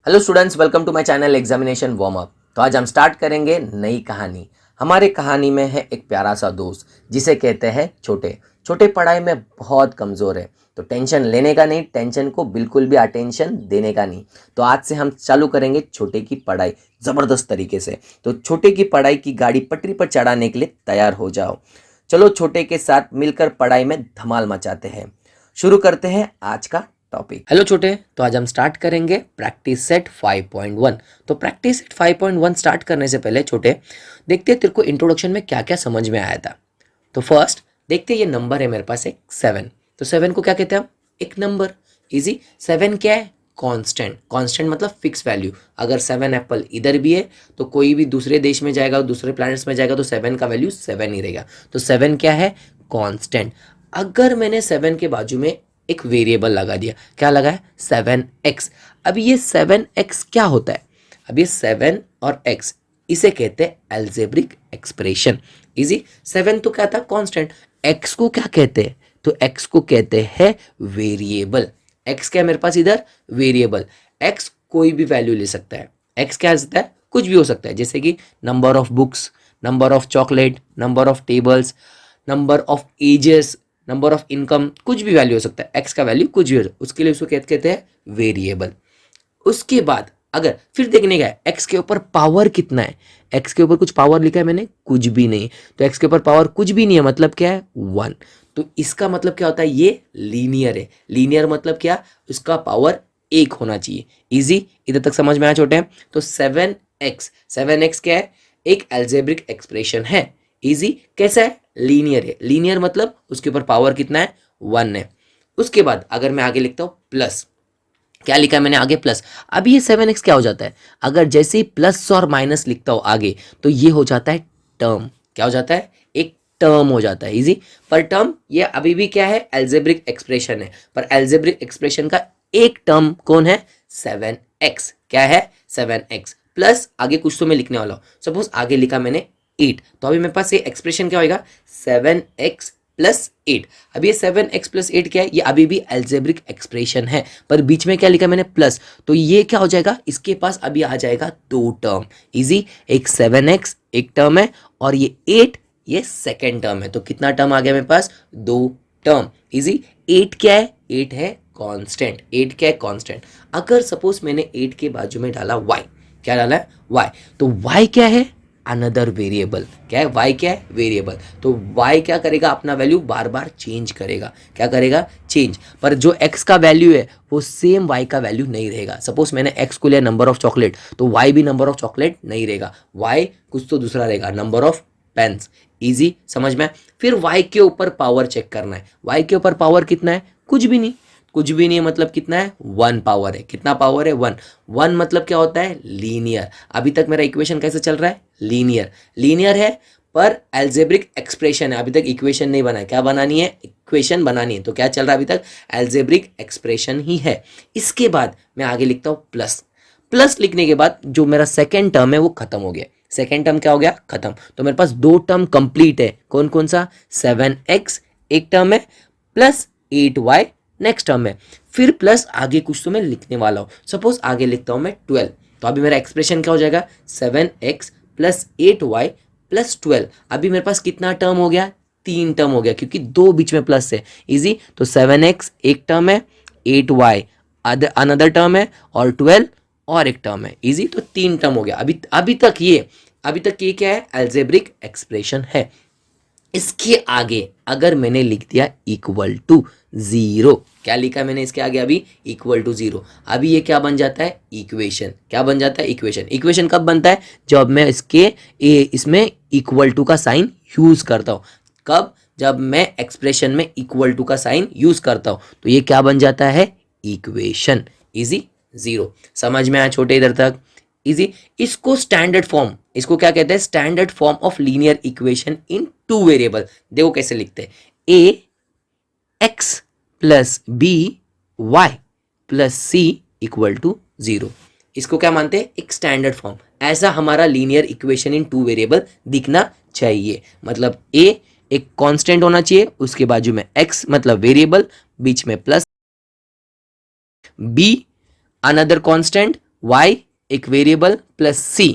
Hello students, welcome to my channel examination warm up. तो आज हम स्टार्ट करेंगे नई कहानी। हमारे कहानी में है एक प्यारा सा दोस्त जिसे कहते हैं छोटे। छोटे पढ़ाई में बहुत कमज़ोर है, तो टेंशन लेने का नहीं, टेंशन को बिल्कुल भी अटेंशन देने का नहीं। तो आज से हम चालू करेंगे छोटे की पढ़ाई ज़बरदस्त तरीके से। तो छोटे की पढ़ाई की गाड़ी पटरी पर चढ़ाने के लिए तैयार हो जाओ। चलो छोटे के साथ मिलकर पढ़ाई में धमाल मचाते हैं। शुरू करते हैं आज का टॉपिक। हेलो छोटे, तो आज हम स्टार्ट करेंगे प्रैक्टिस सेट 5.1। तो प्रैक्टिस सेट 5.1 स्टार्ट करने से पहले छोटे देखते हैं तेरे को इंट्रोडक्शन में क्या क्या समझ में आया था। तो फर्स्ट देखते हैं, ये नंबर है मेरे पास एक 7। तो 7 को क्या कहते हैं हम? एक नंबर। इजी। 7 क्या है? कांस्टेंट। कांस्टेंट मतलब फिक्स वैल्यू। अगर 7 एप्पल इधर भी है तो कोई भी दूसरे देश में जाएगा, दूसरे प्लैनेट्स में जाएगा तो 7 का वैल्यू 7 ही रहेगा। तो 7 क्या है? कांस्टेंट। अगर मैंने 7 के बाजू में एक वेरिएबल लगा दिया, क्या लगा है? 7x। अब ये 7x क्या होता है? अब ये 7 और x इसे कहते हैं एल्जेब्रिक एक्सप्रेशन। इजी। 7 तो क्या था? कांस्टेंट। x को क्या कहते हैं? तो x को कहते हैं वेरिएबल। x क्या है मेरे पास इधर? वेरिएबल। x कोई भी वैल्यू ले सकता है। x क्या हो सकता है? कुछ भी हो सकता है, जैसे कि number of books, number of chocolate, number of tables, number of ages, number of income, कुछ भी वैल्यू हो सकता है। एक्स का वैल्यू कुछ भी हो सकता है, उसके लिए उसको कहते हैं वेरिएबल। उसके बाद अगर फिर देखने का है एक्स के ऊपर पावर कितना है। एक्स के ऊपर कुछ पावर लिखा है मैंने? कुछ भी नहीं। तो एक्स के ऊपर पावर कुछ भी नहीं है, मतलब क्या है? 1। तो इसका मतलब क्या होता है? ये लीनियर है। लीनियर मतलब क्या? उसका पावर 1 होना चाहिए। इजी। इधर तक समझ में आया छोटे? तो 7x क्या है? एक एल्जेब्रिक एक्सप्रेशन है। इजी। कैसा है? लीनियर है। लीनियर मतलब उसके ऊपर पावर कितना है? 1 है। उसके बाद अगर मैं आगे लिखता हूं प्लस, क्या लिखा है मैंने आगे? प्लस। अब ये 7x क्या हो जाता है? अगर जैसे ही प्लस और माइनस लिखता हूं आगे, तो ये हो जाता है टर्म। क्या हो जाता है? एक टर्म हो जाता है। इजी। पर टर्म ये अभी भी क्या है? एल्जेब्रिक एक्सप्रेशन है। पर एल्जेब्रिक एक्सप्रेशन का एक टर्म कौन है? 7x। क्या है? 7x प्लस आगे कुछ तो मैं लिखने वाला हूं। सपोज आगे लिखा मैंने 8, तो अभी मेरे पास ये एक्सप्रेशन क्या होगा? 7x plus 8। अब ये 7x प्लस 8 क्या है? ये अभी भी एल्जेब्रिक एक्सप्रेशन है, पर बीच में क्या लिखा मैंने? प्लस। तो ये क्या हो जाएगा? इसके पास अभी आ जाएगा 2 टर्म। इजी। एक 7x एक टर्म है और ये 8 ये सेकेंड टर्म है। तो कितना टर्म आ गया मेरे पास? 2 टर्म। इजी। 8 क्या है? 8 है कांस्टेंट। 8 क्या है? कांस्टेंट। अगर सपोज मैंने 8 के बाजू में डाला y, क्या डाला है? y। तो y क्या है? Another variable. क्या है? y क्या है? वेरिएबल। तो y क्या करेगा? अपना वैल्यू बार बार चेंज करेगा। क्या करेगा? चेंज। पर जो x का वैल्यू है वो सेम y का वैल्यू नहीं रहेगा। सपोज मैंने x को लिया नंबर ऑफ चॉकलेट, तो y भी नंबर ऑफ चॉकलेट नहीं रहेगा। y कुछ तो दूसरा रहेगा, नंबर ऑफ पेन्स। इजी। समझ में? फिर y के ऊपर पावर चेक करना है। y के ऊपर पावर कितना है? कुछ भी नहीं। कुछ भी नहीं है मतलब कितना है? 1 पावर है। कितना पावर है? 1। 1 मतलब क्या होता है? लीनियर। अभी तक मेरा इक्वेशन कैसे चल रहा है? लीनियर। लीनियर है पर एल्जेब्रिक एक्सप्रेशन है। अभी तक इक्वेशन नहीं बना है। क्या बनानी है? इक्वेशन बनानी है। तो क्या चल रहा है अभी तक? एल्जेब्रिक एक्सप्रेशन ही है। इसके बाद मैं आगे लिखता हूँ प्लस। प्लस लिखने के बाद जो मेरा सेकेंड टर्म है वो खत्म हो गया। सेकेंड टर्म क्या हो गया? खत्म। तो मेरे पास 2 टर्म कंप्लीट है। कौन कौन सा? 7x एक टर्म है, प्लस 8y नेक्स्ट टर्म है। फिर प्लस आगे कुछ तो मैं लिखने वाला हूं। सपोज आगे लिखता हूं मैं 12। तो अभी मेरा एक्सप्रेशन क्या हो जाएगा? 7x plus 8y plus 12। अभी मेरे पास कितना टर्म हो गया? 3 टर्म हो गया, क्योंकि 2 बीच में प्लस है। इजी। तो 7x एक टर्म है, 8y अनदर टर्म है और 12 और एक टर्म है। इजी। तो 3 टर्म हो गया। अभी तक ये क्या है? एल्जेब्रिक एक्सप्रेशन है। इसके आगे अगर मैंने लिख दिया इक्वल टू 0, क्या लिखा मैंने इसके आगे? अभी इक्वल टू 0। अभी ये क्या बन जाता है? इक्वेशन। क्या बन जाता है? इक्वेशन। इक्वेशन कब बनता है? जब मैं इसमें इक्वल टू का साइन यूज करता हूं। कब? जब मैं एक्सप्रेशन में इक्वल टू का साइन यूज करता हूं, तो ये क्या बन जाता है? इक्वेशन। इजी। 0। समझ में आया छोटे इधर तक? इजी। इसको स्टैंडर्ड फॉर्म, इसको क्या कहते हैं? Standard form of linear equation in 2 variable. देखो कैसे लिखते हैं? A X plus B Y plus C equal to 0। इसको क्या मानते हैं? एक स्टैंडर्ड फॉर्म। ऐसा हमारा लीनियर इक्वेशन इन 2 वेरिएबल दिखना चाहिए। मतलब ए एक कांस्टेंट होना चाहिए, उसके बाजू में एक्स मतलब वेरिएबल, बीच में plus, be another constant y एक वेरिएबल प्लस c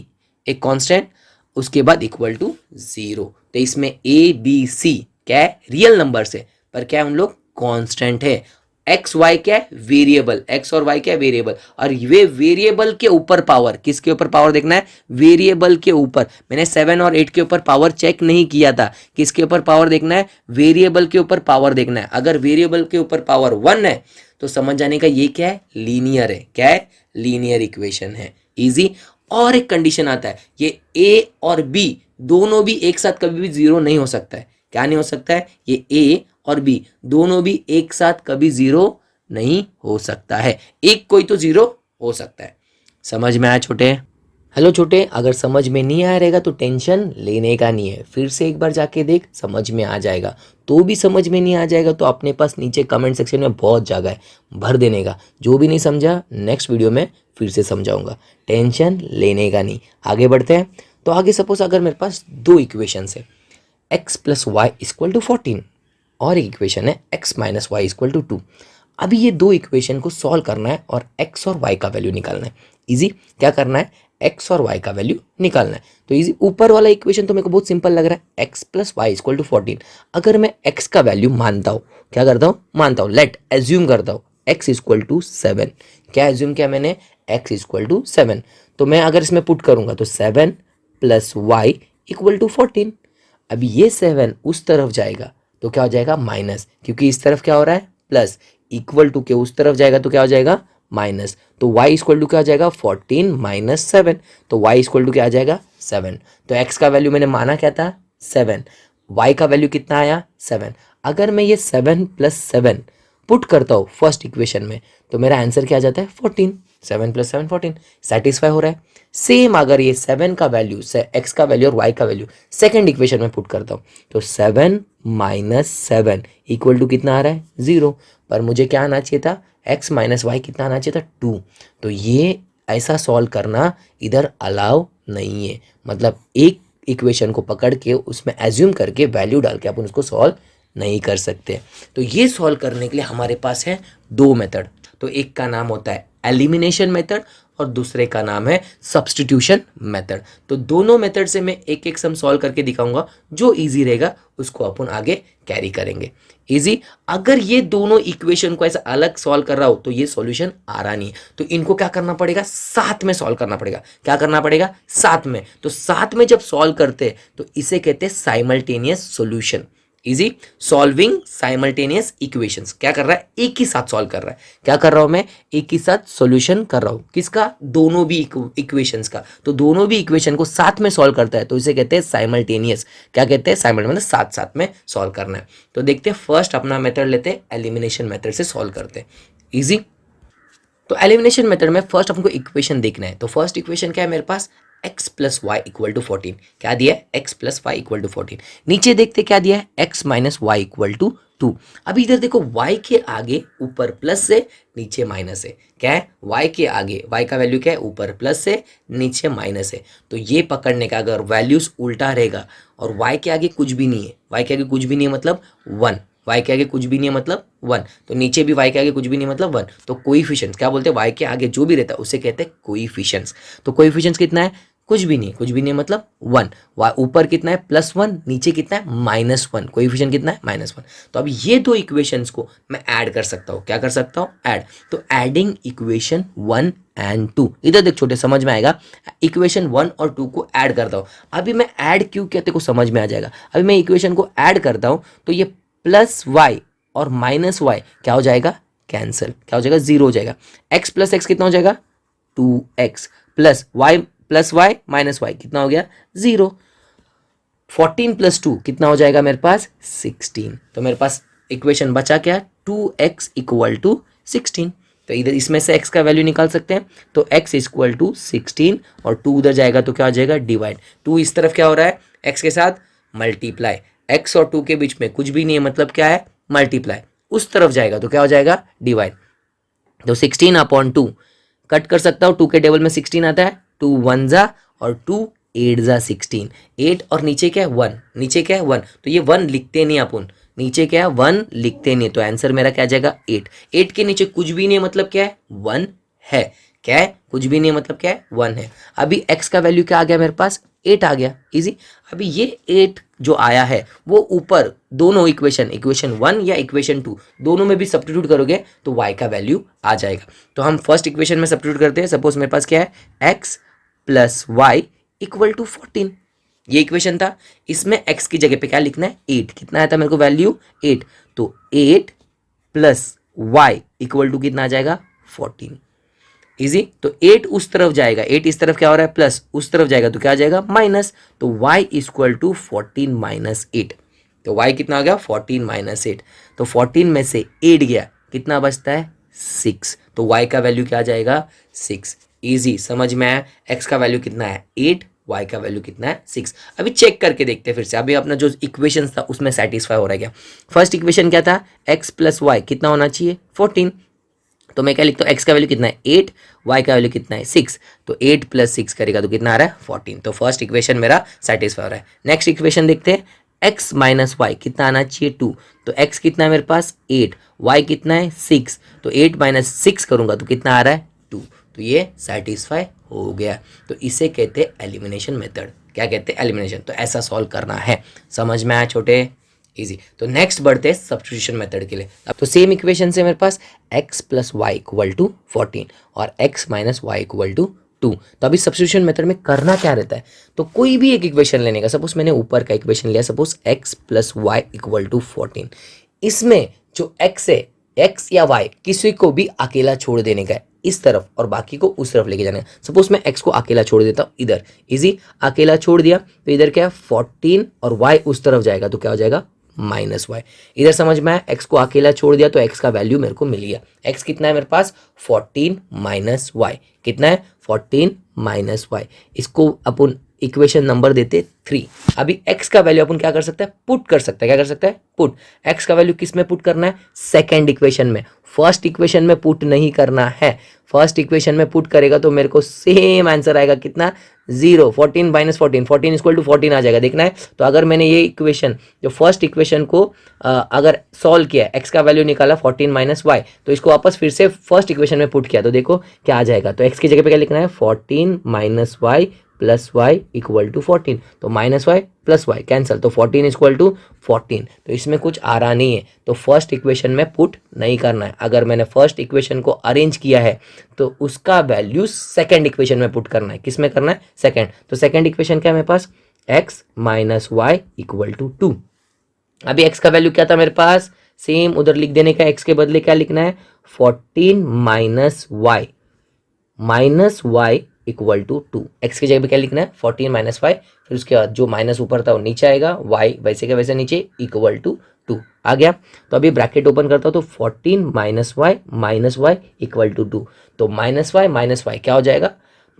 एक कांस्टेंट, उसके बाद इक्वल टू 0। तो इसमें a b c क्या है, रियल नंबर्स है, पर क्या है, उन लोग कांस्टेंट है। एक्स वाई क्या है, वेरिएबल, एक्स और वाई क्या है, वेरिएबल, और ये वेरिएबल के ऊपर पावर, किसके ऊपर पावर देखना है, वेरिएबल के ऊपर। मैंने 7 और 8 के ऊपर पावर चेक नहीं किया था, किसके ऊपर पावर देखना है, वेरिएबल के ऊपर पावर देखना है। अगर वेरिएबल के ऊपर पावर 1 है तो समझ जाने का ये क्या है, लीनियर है। क्या है, लीनियर इक्वेशन है, इजी। और एक कंडीशन आता है, ये ए और बी दोनों भी एक साथ कभी भी जीरो नहीं हो सकता है। क्या नहीं हो सकता है, ये ए और बी दोनों भी एक साथ कभी जीरो नहीं हो सकता है, एक कोई तो जीरो हो सकता है। समझ में आया छोटे? हेलो छोटे, अगर समझ में नहीं आया रहेगा तो टेंशन लेने का नहीं है, फिर से एक बार जाके देख, समझ में आ जाएगा। तो भी समझ में नहीं आ जाएगा तो अपने पास नीचे कमेंट सेक्शन में बहुत जगह है, भर देने का। जो भी नहीं समझा नेक्स्ट वीडियो में फिर से समझाऊंगा, टेंशन लेने का नहीं। आगे बढ़ते हैं। तो आगे सपोज अगर मेरे पास दो इक्वेशंस है, x plus y equal to 14 और एक इक्वेशन है x minus y equal to 2। अभी ये दो इक्वेशन को सॉल्व करना है और x और y का वैल्यू निकालना है। इजी, क्या करना है, x और y का वैल्यू निकालना है। तो इजी, ऊपर वाला इक्वेशन तो मेरे को बहुत सिंपल लग रहा है, x plus y equal to 14। अगर मैं x का वैल्यू मानता हूँ, क्या करता हूँ, मानता हूँ, लेट एज्यूम करता हूँ x इक्वल टू 7। क्या एज्यूम किया मैंने, x इक्वल टू 7। तो मैं अगर इसमें पुट करूंगा तो 7 प्लस वाई इक्वल टू 14। अभी ये 7 उस तरफ जाएगा तो क्या हो जाएगा, माइनस, क्योंकि इस तरफ क्या हो रहा है, प्लस, इक्वल टू के उस तरफ जाएगा तो क्या हो जाएगा, माइनस। तो y इक्वल टू क्या हो जाएगा, 14 माइनस 7। तो y इक्वल टू क्या आ जाएगा, 7। तो x का वैल्यू मैंने माना क्या था, 7, y का वैल्यू कितना आया, 7। अगर मैं ये 7 प्लस 7 पुट करता हूँ फर्स्ट इक्वेशन में तो मेरा आंसर क्या आ जाता है, 14। 7 प्लस 7 14, सेटिस्फाई हो रहा है। सेम अगर ये 7 का वैल्यू से x का वैल्यू और y का वैल्यू सेकंड इक्वेशन में पुट करता हूँ तो 7 माइनस 7 इक्वल टू कितना आ रहा है, 0। पर मुझे क्या आना चाहिए था, x माइनस वाई कितना आना चाहिए था, 2। तो ये ऐसा सॉल्व करना इधर अलाउ नहीं है, मतलब एक इक्वेशन को पकड़ के उसमें एज्यूम करके वैल्यू डाल के अपन उसको सॉल्व नहीं कर सकते। तो ये सॉल्व करने के लिए हमारे पास है दो मेथड। तो एक का नाम होता है एलिमिनेशन मेथड और दूसरे का नाम है सब्स्टिट्यूशन मेथड। तो दोनों मेथड से मैं एक एक सम सॉल्व करके दिखाऊंगा, जो इजी रहेगा उसको अपन आगे कैरी करेंगे। इजी, अगर ये दोनों इक्वेशन को ऐसा अलग सॉल्व कर रहा हो तो ये सॉल्यूशन आ रहा नहीं है, तो इनको क्या करना पड़ेगा, साथ में सॉल्व करना पड़ेगा। क्या करना पड़ेगा, साथ में। तो साथ में जब सॉल्व करते हैं तो इसे कहते हैं simultaneous solution. Easy, solving simultaneous equations. क्या कर रहा है, एक ही साथ सॉल्व कर रहा है। क्या कर रहा हूं मैं, एक ही साथ सॉल्यूशन कर रहा हूं, किसका, दोनों भी इक्वेशंस का। तो दोनों भी इक्वेशन को साथ में सॉल्व करता है तो इसे कहते हैं साइमल्टेनियस। क्या कहते हैं, साइमल्टेनियस मतलब साथ साथ में सॉल्व करना है। तो देखते हैं, फर्स्ट अपना मेथड लेते हैं, एलिमिनेशन मेथड से सॉल्व करते हैं। इजी, तो एलिमिनेशन मेथड में फर्स्ट हमको इक्वेशन देखना है। तो फर्स्ट इक्वेशन क्या है मेरे पास, x plus y equal to 14। क्या दिया है, x plus y equal to 14। नीचे देखते क्या दिया है, x minus y equal to 2। अभी इधर देखो, y के आगे ऊपर प्लस है, नीचे माइनस है। क्या है, y के आगे, y का वैल्यू क्या है, ऊपर प्लस है, नीचे माइनस है। तो ये पकड़ने का, अगर वैल्यूज उल्टा रहेगा और y के आगे कुछ भी नहीं है, y के आगे कुछ भी नहीं है मतलब 1, y के आगे कुछ भी नहीं है मतलब 1, तो नीचे भी y के आगे कुछ भी नहीं मतलब 1। तो कोएफिशिएंट्स, क्या बोलते हैं, y के आगे जो भी रहता है उसे कहते हैं कोएफिशिएंट्स। तो कोएफिशिएंट्स कितना है, कुछ भी नहीं, कुछ भी नहीं मतलब 1। ऊपर कितना है, +1, नीचे कितना है, -1। कोएफिशिएंट कितना है, -1। तो अब ये दो इक्वेशंस को मैं ऐड कर सकता हूँ। क्या कर सकता हूँ, ऐड। तो एडिंग इक्वेशन 1 एंड 2, इधर देख छोटे, समझ में आएगा। इक्वेशन 1 और 2 को ऐड करता हूँ। अभी मैं ऐड क्यों कहते को समझ में आ जाएगा। अभी मैं इक्वेशन को ऐड करता हूँ तो ये प्लस वाई और माइनस वाई क्या हो जाएगा, कैंसिल। क्या हो जाएगा, 0 हो जाएगा। x प्लस एक्स कितना हो जाएगा, 2x plus y minus Y कितना हो गया, 0। 14 प्लस 2 कितना हो जाएगा मेरे पास, 16। तो मेरे पास इक्वेशन बचा क्या, 2x इक्वल टू 16। तो इधर इसमें से x का वैल्यू निकाल सकते हैं। तो x इक्वल टू 16 और 2 उधर जाएगा तो क्या हो जाएगा, डिवाइड। 2 इस तरफ क्या हो रहा है, x के साथ मल्टीप्लाई। x और 2 के बीच में कुछ भी नहीं है मतलब क्या है, मल्टीप्लाई। उस तरफ जाएगा तो क्या हो जाएगा, डिवाइड। तो 16 अपॉन 2 कट कर सकता हूँ, 2 के टेबल में 16 आता है, 2 1 जा और 2 8 जा 16। 8 और नीचे क्या है, 1, नीचे क्या है 1, तो ये 1 लिखते नहीं अपन, नीचे क्या है 1 लिखते नहीं। तो आंसर मेरा क्या आ जाएगा, 8। 8 के नीचे कुछ भी नहीं है मतलब क्या है, 1 है। क्या है, कुछ भी नहीं है, मतलब क्या है, 1 है। अभी x का वैल्यू क्या आ गया मेरे पास, 8 आ गया, इजी। अभी ये 8 जो आया है वो ऊपर दोनों इक्वेशन 1 या इक्वेशन 2 दोनों में भी सब्स्टिट्यूट करोगे तो y का वैल्यू आ जाएगा। तो हम फर्स्ट इक्वेशन में सब्स्टिट्यूट करते हैं। सपोज मेरे पास क्या है, x plus y equal to 14, ये इक्वेशन था। इसमें x की जगह पे क्या लिखना है, 8। कितना आया था मेरे को वैल्यू, 8। तो 8 प्लस वाई इक्वल टू कितना आ जाएगा, 14। इजी। तो 8 उस तरफ जाएगा, 8 इस तरफ क्या हो रहा है, प्लस, उस तरफ जाएगा तो क्या आ जाएगा, माइनस। तो y इक्वल टू 14 माइनस 8। तो y कितना आ गया, 14 माइनस 8। तो 14 में से 8 गया, कितना बचता है, 6। तो y का वैल्यू क्या आ जाएगा, 6। इजी, समझ में आया। x का वैल्यू कितना है, 8, y का वैल्यू कितना है, 6। अभी चेक करके देखते हैं फिर से। अभी अपना जो इक्वेशन था उसमें सेटिस्फाई हो रहा है क्या। फर्स्ट इक्वेशन क्या था, x प्लस वाई कितना होना चाहिए, 14। तो मैं क्या लिखता हूँ, x का वैल्यू कितना है, 8, y का वैल्यू कितना है, 6। तो 8 प्लस 6 करेगा तो कितना आ रहा है, 14। तो फर्स्ट इक्वेशन मेरा सेटिस्फाई हो रहा है। नेक्स्ट इक्वेशन देखते हैं, x माइनस वाई कितना आना चाहिए, 2। तो x कितना है मेरे पास, 8, y कितना है, 6। तो 8 माइनस 6 करूंगा तो कितना आ रहा है, 2। तो ये सेटिस्फाई हो गया। तो इसे कहते हैं एलिमिनेशन मेथड। क्या कहते हैं, एलिमिनेशन। तो ऐसा सॉल्व करना है। समझ में आया छोटे, इजी। तो नेक्स्ट बढ़ते हैं सब्स्टिट्यूशन मेथड के लिए। अब तो सेम इक्वेशन से मेरे पास x plus y equal to 14 और x minus y equal to 2। तो अभी सब्स्टिट्यूशन मेथड में करना क्या रहता है, तो कोई भी एक इक्वेशन लेने का। सपोज मैंने ऊपर का इक्वेशन लिया, suppose x plus y equal to 14। इसमें जो x है, x या y किसी को भी अकेला छोड़ देने का है इस तरफ और बाकी को उस तरफ लेके जाना है। सपोज मैं x को अकेला छोड़ देता हूँ इधर, इजी। अकेला छोड़ दिया तो इधर क्या है, 14 और y उस तरफ जाएगा तो क्या हो जाएगा, माइनस वाई। इधर समझ में आया, एक्स को अकेला छोड़ दिया तो एक्स का वैल्यू मेरे को मिल गया। एक्स कितना है मेरे पास, 14 माइनस वाई। कितना है, 14 माइनस वाई। इसको अपन इक्वेशन नंबर देते 3। अभी एक्स का वैल्यू अपन क्या कर सकते हैं, पुट कर सकते हैं। क्या कर सकते हैं, पुट। एक्स का वैल्यू किस में पुट करना है, सेकेंड इक्वेशन में। फर्स्ट इक्वेशन में पुट नहीं करना है। फर्स्ट इक्वेशन में पुट करेगा तो मेरे को सेम आंसर आएगा, कितना, 0। 14 माइनस 14, 14 इक्वल टू 14 आ जाएगा, देखना है। तो अगर मैंने ये इक्वेशन, जो फर्स्ट इक्वेशन को अगर सॉल्व किया, एक्स का वैल्यू निकाला 14 माइनस वाई, तो इसको वापस फिर से फर्स्ट इक्वेशन में पुट किया तो देखो क्या आ जाएगा। तो एक्स की जगह पे क्या लिखना है, 14 minus y plus y equal to 14। तो minus y plus y cancel, तो 14 इक्वल टू 14। तो इसमें कुछ आ रहा नहीं है, तो फर्स्ट इक्वेशन में पुट नहीं करना है। अगर मैंने फर्स्ट इक्वेशन को अरेंज किया है तो उसका वैल्यू सेकेंड इक्वेशन में पुट करना है। किस में करना है, सेकेंड। तो सेकेंड इक्वेशन क्या है मेरे पास, x minus y equal to 2। अभी x का वैल्यू क्या था मेरे पास, सेम उधर लिख देने का। x के बदले क्या लिखना है, 14 minus y equal to 2। X की जगह पे क्या लिखना है, 14 माइनस वाई, फिर उसके बाद जो माइनस ऊपर था वो नीचे आएगा, वाई वैसे के वैसे नीचे, इक्वल टू 2 आ गया। तो अभी ब्रैकेट ओपन करता हूँ तो 14 माइनस वाई इक्वल टू 2। तो माइनस वाई क्या हो जाएगा,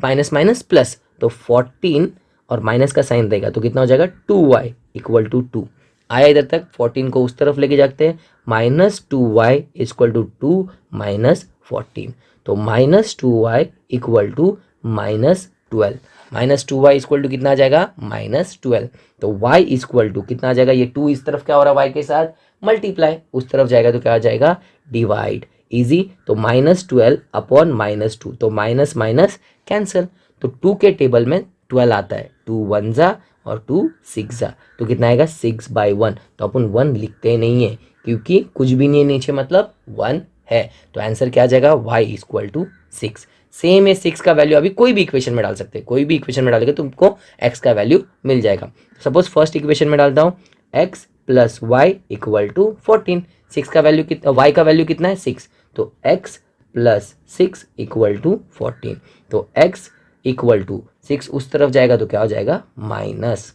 माइनस माइनस प्लस, तो 14 और माइनस का साइन देगा तो कितना हो जाएगा, 2y इक्वल टू 2। आया इधर तक, 14 को उस तरफ लेके जाते हैं, minus 2y equal to 2 minus 14। तो minus 2y equal to minus 12। Minus 2y equal to कितना आ जाएगा, माइनस 12। तो y इक्वल टू कितना आ जाएगा, ये 2 इस तरफ क्या हो रहा है, y के साथ मल्टीप्लाई, उस तरफ जाएगा तो क्या आ जाएगा, डिवाइड। इजी। तो माइनस 12 अपॉन माइनस 2, तो माइनस माइनस कैंसिल। तो 2 के टेबल में 12 आता है, 2 1 जा और 2 6 जा, तो कितना आएगा, 6/1। तो अपन 1 लिखते नहीं है क्योंकि कुछ भी नहीं है नीचे, मतलब 1 है। तो आंसर क्या आ जाएगा, y इक्वल टू 6। सेम है, 6 का वैल्यू अभी कोई भी इक्वेशन में डाल सकते हैं, कोई भी इक्वेशन में डालेंगे तो तुमको x का वैल्यू मिल जाएगा। सपोज फर्स्ट इक्वेशन में डालता हूँ, x plus y equal to 14। 6 का वैल्यू कितना, y का वैल्यू कितना है, 6। तो x प्लस 6 इक्वल टू 14। तो x इक्वल टू 6 उस तरफ जाएगा तो क्या हो जाएगा, माइनस।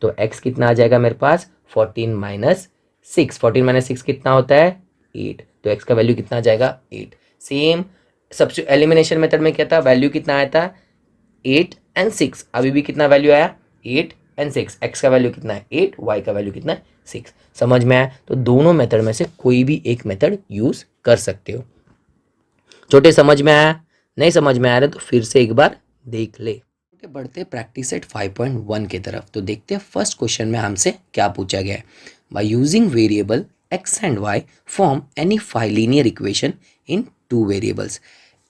तो x कितना आ जाएगा मेरे पास, 14 माइनस 6। 14 माइनस 6 कितना होता है, 8। तो x का वैल्यू कितना आ जाएगा, 8। सेम सबसे एलिमिनेशन मेथड में क्या था, वैल्यू कितना आया था, 8 एंड 6। अभी भी कितना वैल्यू आया, 8 एंड 6। x का वैल्यू कितना है, 8, y का वैल्यू कितना है, 6। समझ में आया। तो दोनों मेथड में से कोई भी एक मेथड यूज कर सकते हो। छोटे समझ में आया, नहीं समझ में आ रहा तो फिर से एक बार देख ले। बढ़ते प्रैक्टिस सेट 5.1 की तरफ। तो देखते हैं फर्स्ट क्वेश्चन में हमसे क्या पूछा गया है। By using variable x and y form any 5 linear equation in 2 variables.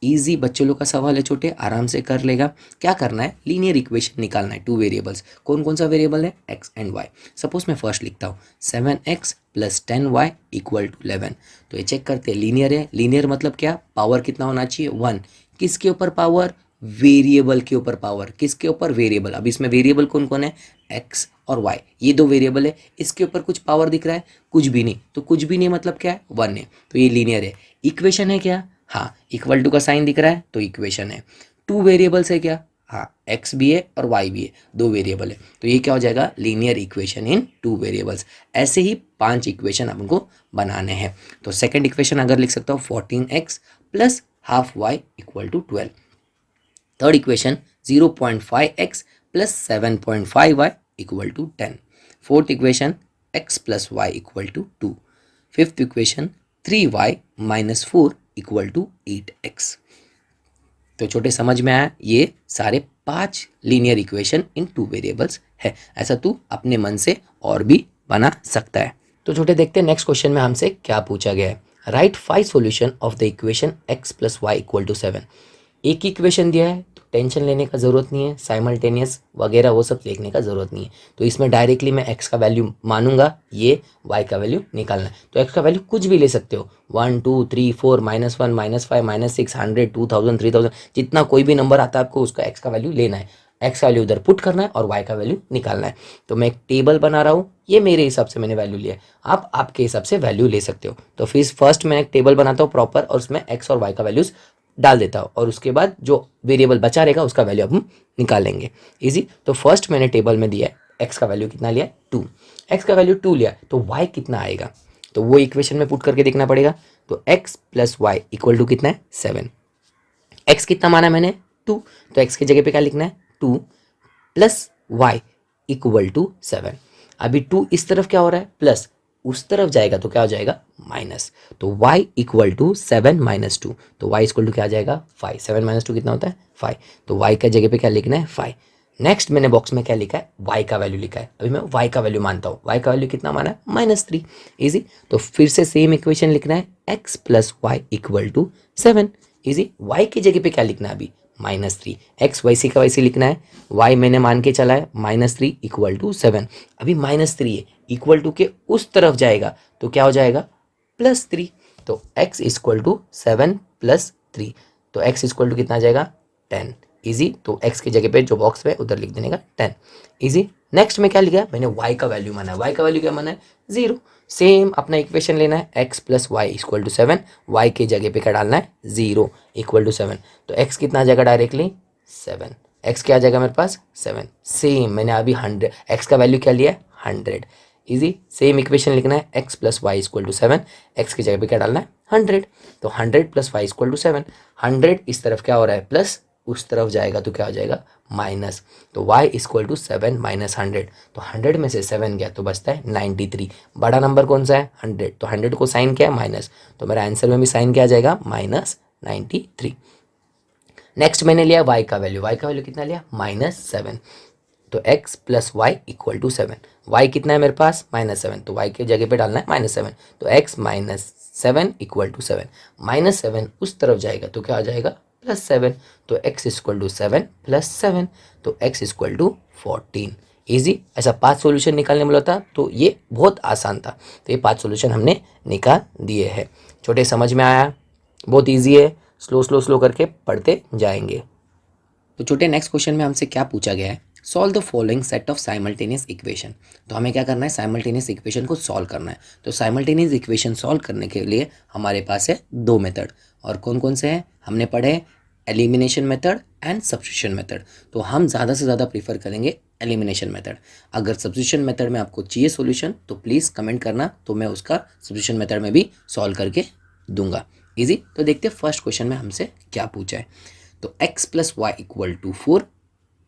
Easy बच्चे लोग का सवाल है छोटे, आराम से कर लेगा। क्या करना है, लीनियर इक्वेशन निकालना है, टू वेरिएबल्स। कौन कौन सा वेरिएबल है, एक्स एंड वाई। सपोज मैं फर्स्ट लिखता हूँ 7x plus 10y equal to 11। तो ये चेक करते हैं, लीनियर है। लीनियर मतलब क्या, पावर कितना होना चाहिए, 1। किसके ऊपर पावर, वेरिएबल के ऊपर पावर। किसके ऊपर, वेरिएबल। अब इसमें वेरिएबल कौन कौन है, एक्स और वाई, ये दो वेरिएबल है। इसके ऊपर कुछ पावर दिख रहा है, कुछ भी नहीं। तो कुछ भी नहीं मतलब क्या है, 1 है। तो ये लीनियर है। इक्वेशन है क्या, हाँ, इक्वल टू का साइन दिख रहा है तो इक्वेशन है। टू वेरिएबल्स है क्या, हाँ, एक्स भी है और वाई भी है, दो वेरिएबल है। तो ये क्या हो जाएगा, linear equation in two variables. ऐसे ही 5 इक्वेशन हमको बनाने हैं। तो सेकंड इक्वेशन अगर लिख सकता हूँ 14x plus half y equal to 12। Third equation 0.5x plus 7.5y equal to 10। Fourth equation x plus y equal to 2। Fifth equation 3y minus 4 equal to 8x। तो छोटे समझ में आया, ये सारे 5 linear equation in two variables है। ऐसा तू अपने मन से और भी बना सकता है। तो छोटे देखते हैं नेक्स्ट क्वेश्चन में हमसे क्या पूछा गया है। Write 5 solution of the equation x plus y equal to 7। एक ही इक्वेशन दिया है तो टेंशन लेने का ज़रूरत नहीं है, साइमल्टेनियस वगैरह वो सब देखने का ज़रूरत नहीं है। तो इसमें डायरेक्टली मैं x का वैल्यू मानूंगा, ये y का वैल्यू निकालना है। तो x का वैल्यू कुछ भी ले सकते हो, 1 2 3 4 -1 -5 -6 100 2000 3000, जितना कोई भी नंबर आता है आपको उसका x का वैल्यू लेना है। x का वैल्यू उधर पुट करना है और y का वैल्यू निकालना है। तो मैं एक टेबल बना रहा हूँ, ये मेरे हिसाब से मैंने वैल्यू लिया है, आप आपके हिसाब से वैल्यू ले सकते हो। तो फिर फर्स्ट मैं एक टेबल बनाता हूँ प्रॉपर और उसमें x और y का वैल्यूज डाल देता हूँ और उसके बाद जो वेरिएबल बचा रहेगा उसका वैल्यू अब हम निकालेंगे। इजी। तो फर्स्ट मैंने टेबल में दिया है x का वैल्यू कितना लिया, 2। x का वैल्यू 2 लिया तो y कितना आएगा, तो वो इक्वेशन में पुट करके देखना पड़ेगा। तो x plus y equal to कितना है, 7। x कितना माना मैंने, 2। तो x की जगह पे क्या लिखना है, 2 प्लस वाई इक्वल टू 7। अभी 2 इस तरफ क्या हो रहा है, प्लस, उस तरफ जाएगा तो क्या हो जाएगा, माइनस। तो y इक्वल टू 7 माइनस 2। तो y इक्वल टू क्या आ जाएगा, 5। 7 माइनस 2 कितना होता है, 5। तो y का जगह पे क्या लिखना है, 5। नेक्स्ट मैंने बॉक्स में क्या लिखा है, y का वैल्यू लिखा है। अभी मैं y का वैल्यू मानता हूँ, y का वैल्यू कितना माना है, -3। इजी। तो फिर से सेम इक्वेशन लिखना है, x plus y equal to 7। Easy. y की जगह पे क्या लिखना है अभी, -3। x वैसी का वैसी लिखना है, y मैंने मान के चला है -3 इक्वल टू 7। अभी -3 है, इक्वल टू के उस तरफ जाएगा तो क्या हो जाएगा, +3। तो x इक्वल टू 7 प्लस 3। तो x इक्वल टू कितना आ जाएगा, 10। इजी। तो x की जगह पे जो बॉक्स में उधर लिख देने का 10। इजी। नेक्स्ट में क्या लिखा, मैंने y का वैल्यू माना है। y का वैल्यू क्या माना है, 0। सेम अपना इक्वेशन लेना है, x plus y equal to 7। y की जगह पे क्या डालना है, 0 इक्वल टू 7। तो x कितना आ जाएगा डायरेक्टली, 7। x क्या आ जाएगा मेरे पास, 7। सेम मैंने अभी 100, x का वैल्यू क्या लिया है, 100। इजी। सेम इक्वेशन लिखना है, x plus y equal to 7। x की जगह पे क्या डालना है, 100। तो 100 प्लस वाई इक्वल टू 7। 100 इस तरफ क्या हो रहा है, प्लस, उस तरफ जाएगा तो क्या हो जाएगा, माइनस। तो y इक्वल टू 7 माइनस 100। तो 100 में से 7 गया तो बचता है 93। बड़ा नंबर कौन सा है, 100। तो 100 को साइन क्या है, माइनस। तो मेरा आंसर में भी साइन क्या आ जाएगा, -93। नेक्स्ट मैंने लिया y का वैल्यू। y का वैल्यू कितना लिया, -7। तो x plus y equal to 7। y कितना है मेरे पास, -7। तो y की जगह पे डालना है -7। तो x -7 इक्वल टू 7। -7 उस तरफ जाएगा तो क्या आ जाएगा, +7। तो x इक्वल टू 7 प्लस 7। तो x इक्वल टू 14। ईजी। ऐसा 5 सॉल्यूशन निकालने वाला था तो ये बहुत आसान था। तो ये 5 सॉल्यूशन हमने निकाल दिए हैं। छोटे समझ में आया, बहुत ईजी है, स्लो करके पढ़ते जाएंगे। तो छोटे नेक्स्ट क्वेश्चन में हमसे क्या पूछा गया है, solve the following set of simultaneous equation. तो हमें क्या करना है, साइमल्टेनियस इक्वेशन को सॉल्व करना है। तो साइमल्टेनियस इक्वेशन सॉल्व करने के लिए हमारे पास है 2 मेथड, और कौन कौन से हैं, हमने पढ़े elimination method and substitution method. तो हम ज़्यादा से ज़्यादा प्रीफर करेंगे एलिमिनेशन मेथड। अगर सब्स्टिट्यूशन मेथड में आपको चाहिए सॉल्यूशन तो प्लीज़ कमेंट करना, तो मैं उसका सब्स्टिट्यूशन मेथड में भी सॉल्व करके दूंगा। इजी। तो देखते हैं फर्स्ट क्वेश्चन में हमसे क्या पूछा है। तो x plus y equal to 4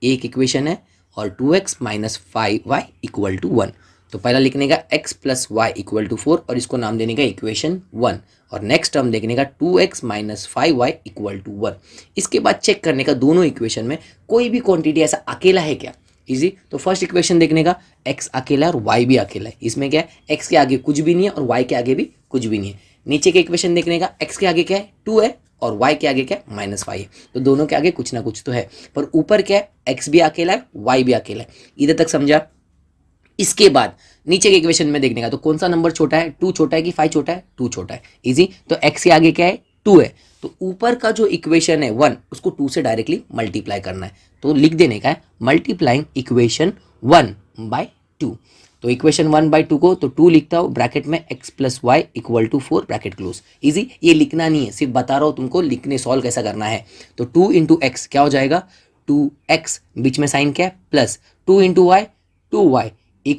एक इक्वेशन है, और 2x minus 5y equal to 1। तो पहला लिखने का x plus y equal to 4 और इसको नाम देने का इक्वेशन 1, और नेक्स्ट टर्म देखने का 2x minus 5y equal to 1। इसके बाद चेक करने का दोनों इक्वेशन में कोई भी क्वांटिटी ऐसा अकेला है क्या। इजी। तो फर्स्ट इक्वेशन देखने का x अकेला है और y भी अकेला है। इसमें क्या है, x के आगे कुछ भी नहीं है और y के आगे भी कुछ भी नहीं है। नीचे के इक्वेशन देखने का, x के आगे क्या है 2 है और y के आगे क्या है -5 है, तो दोनों के आगे कुछ ना कुछ तो है, पर ऊपर क्या है x भी अकेला है y भी अकेला है। इधर तक समझा। इसके बाद नीचे के इक्वेशन में देखने का, तो कौन सा नंबर छोटा है, 2 छोटा है कि 5 छोटा है, 2 छोटा है, इजी। तो x के आगे क्या है 2 है, तो ऊपर का जो इक्वेशन है 1 उसको 2 से डायरेक्टली मल्टीप्लाई करना है, तो लिख देने का है मल्टीप्लाइंग इक्वेशन 1/2। तो इक्वेशन 1/2 को तो 2 लिखता हूँ ब्रैकेट में x + y = 4 bracket close. Easy, ये लिखना नहीं है, सिर्फ बता रहा हूँ तुमको लिखने सॉल्व कैसा करना है। तो 2 × x क्या हो जाएगा 2x, बीच में साइन क्या है प्लस, 2 × y 2y =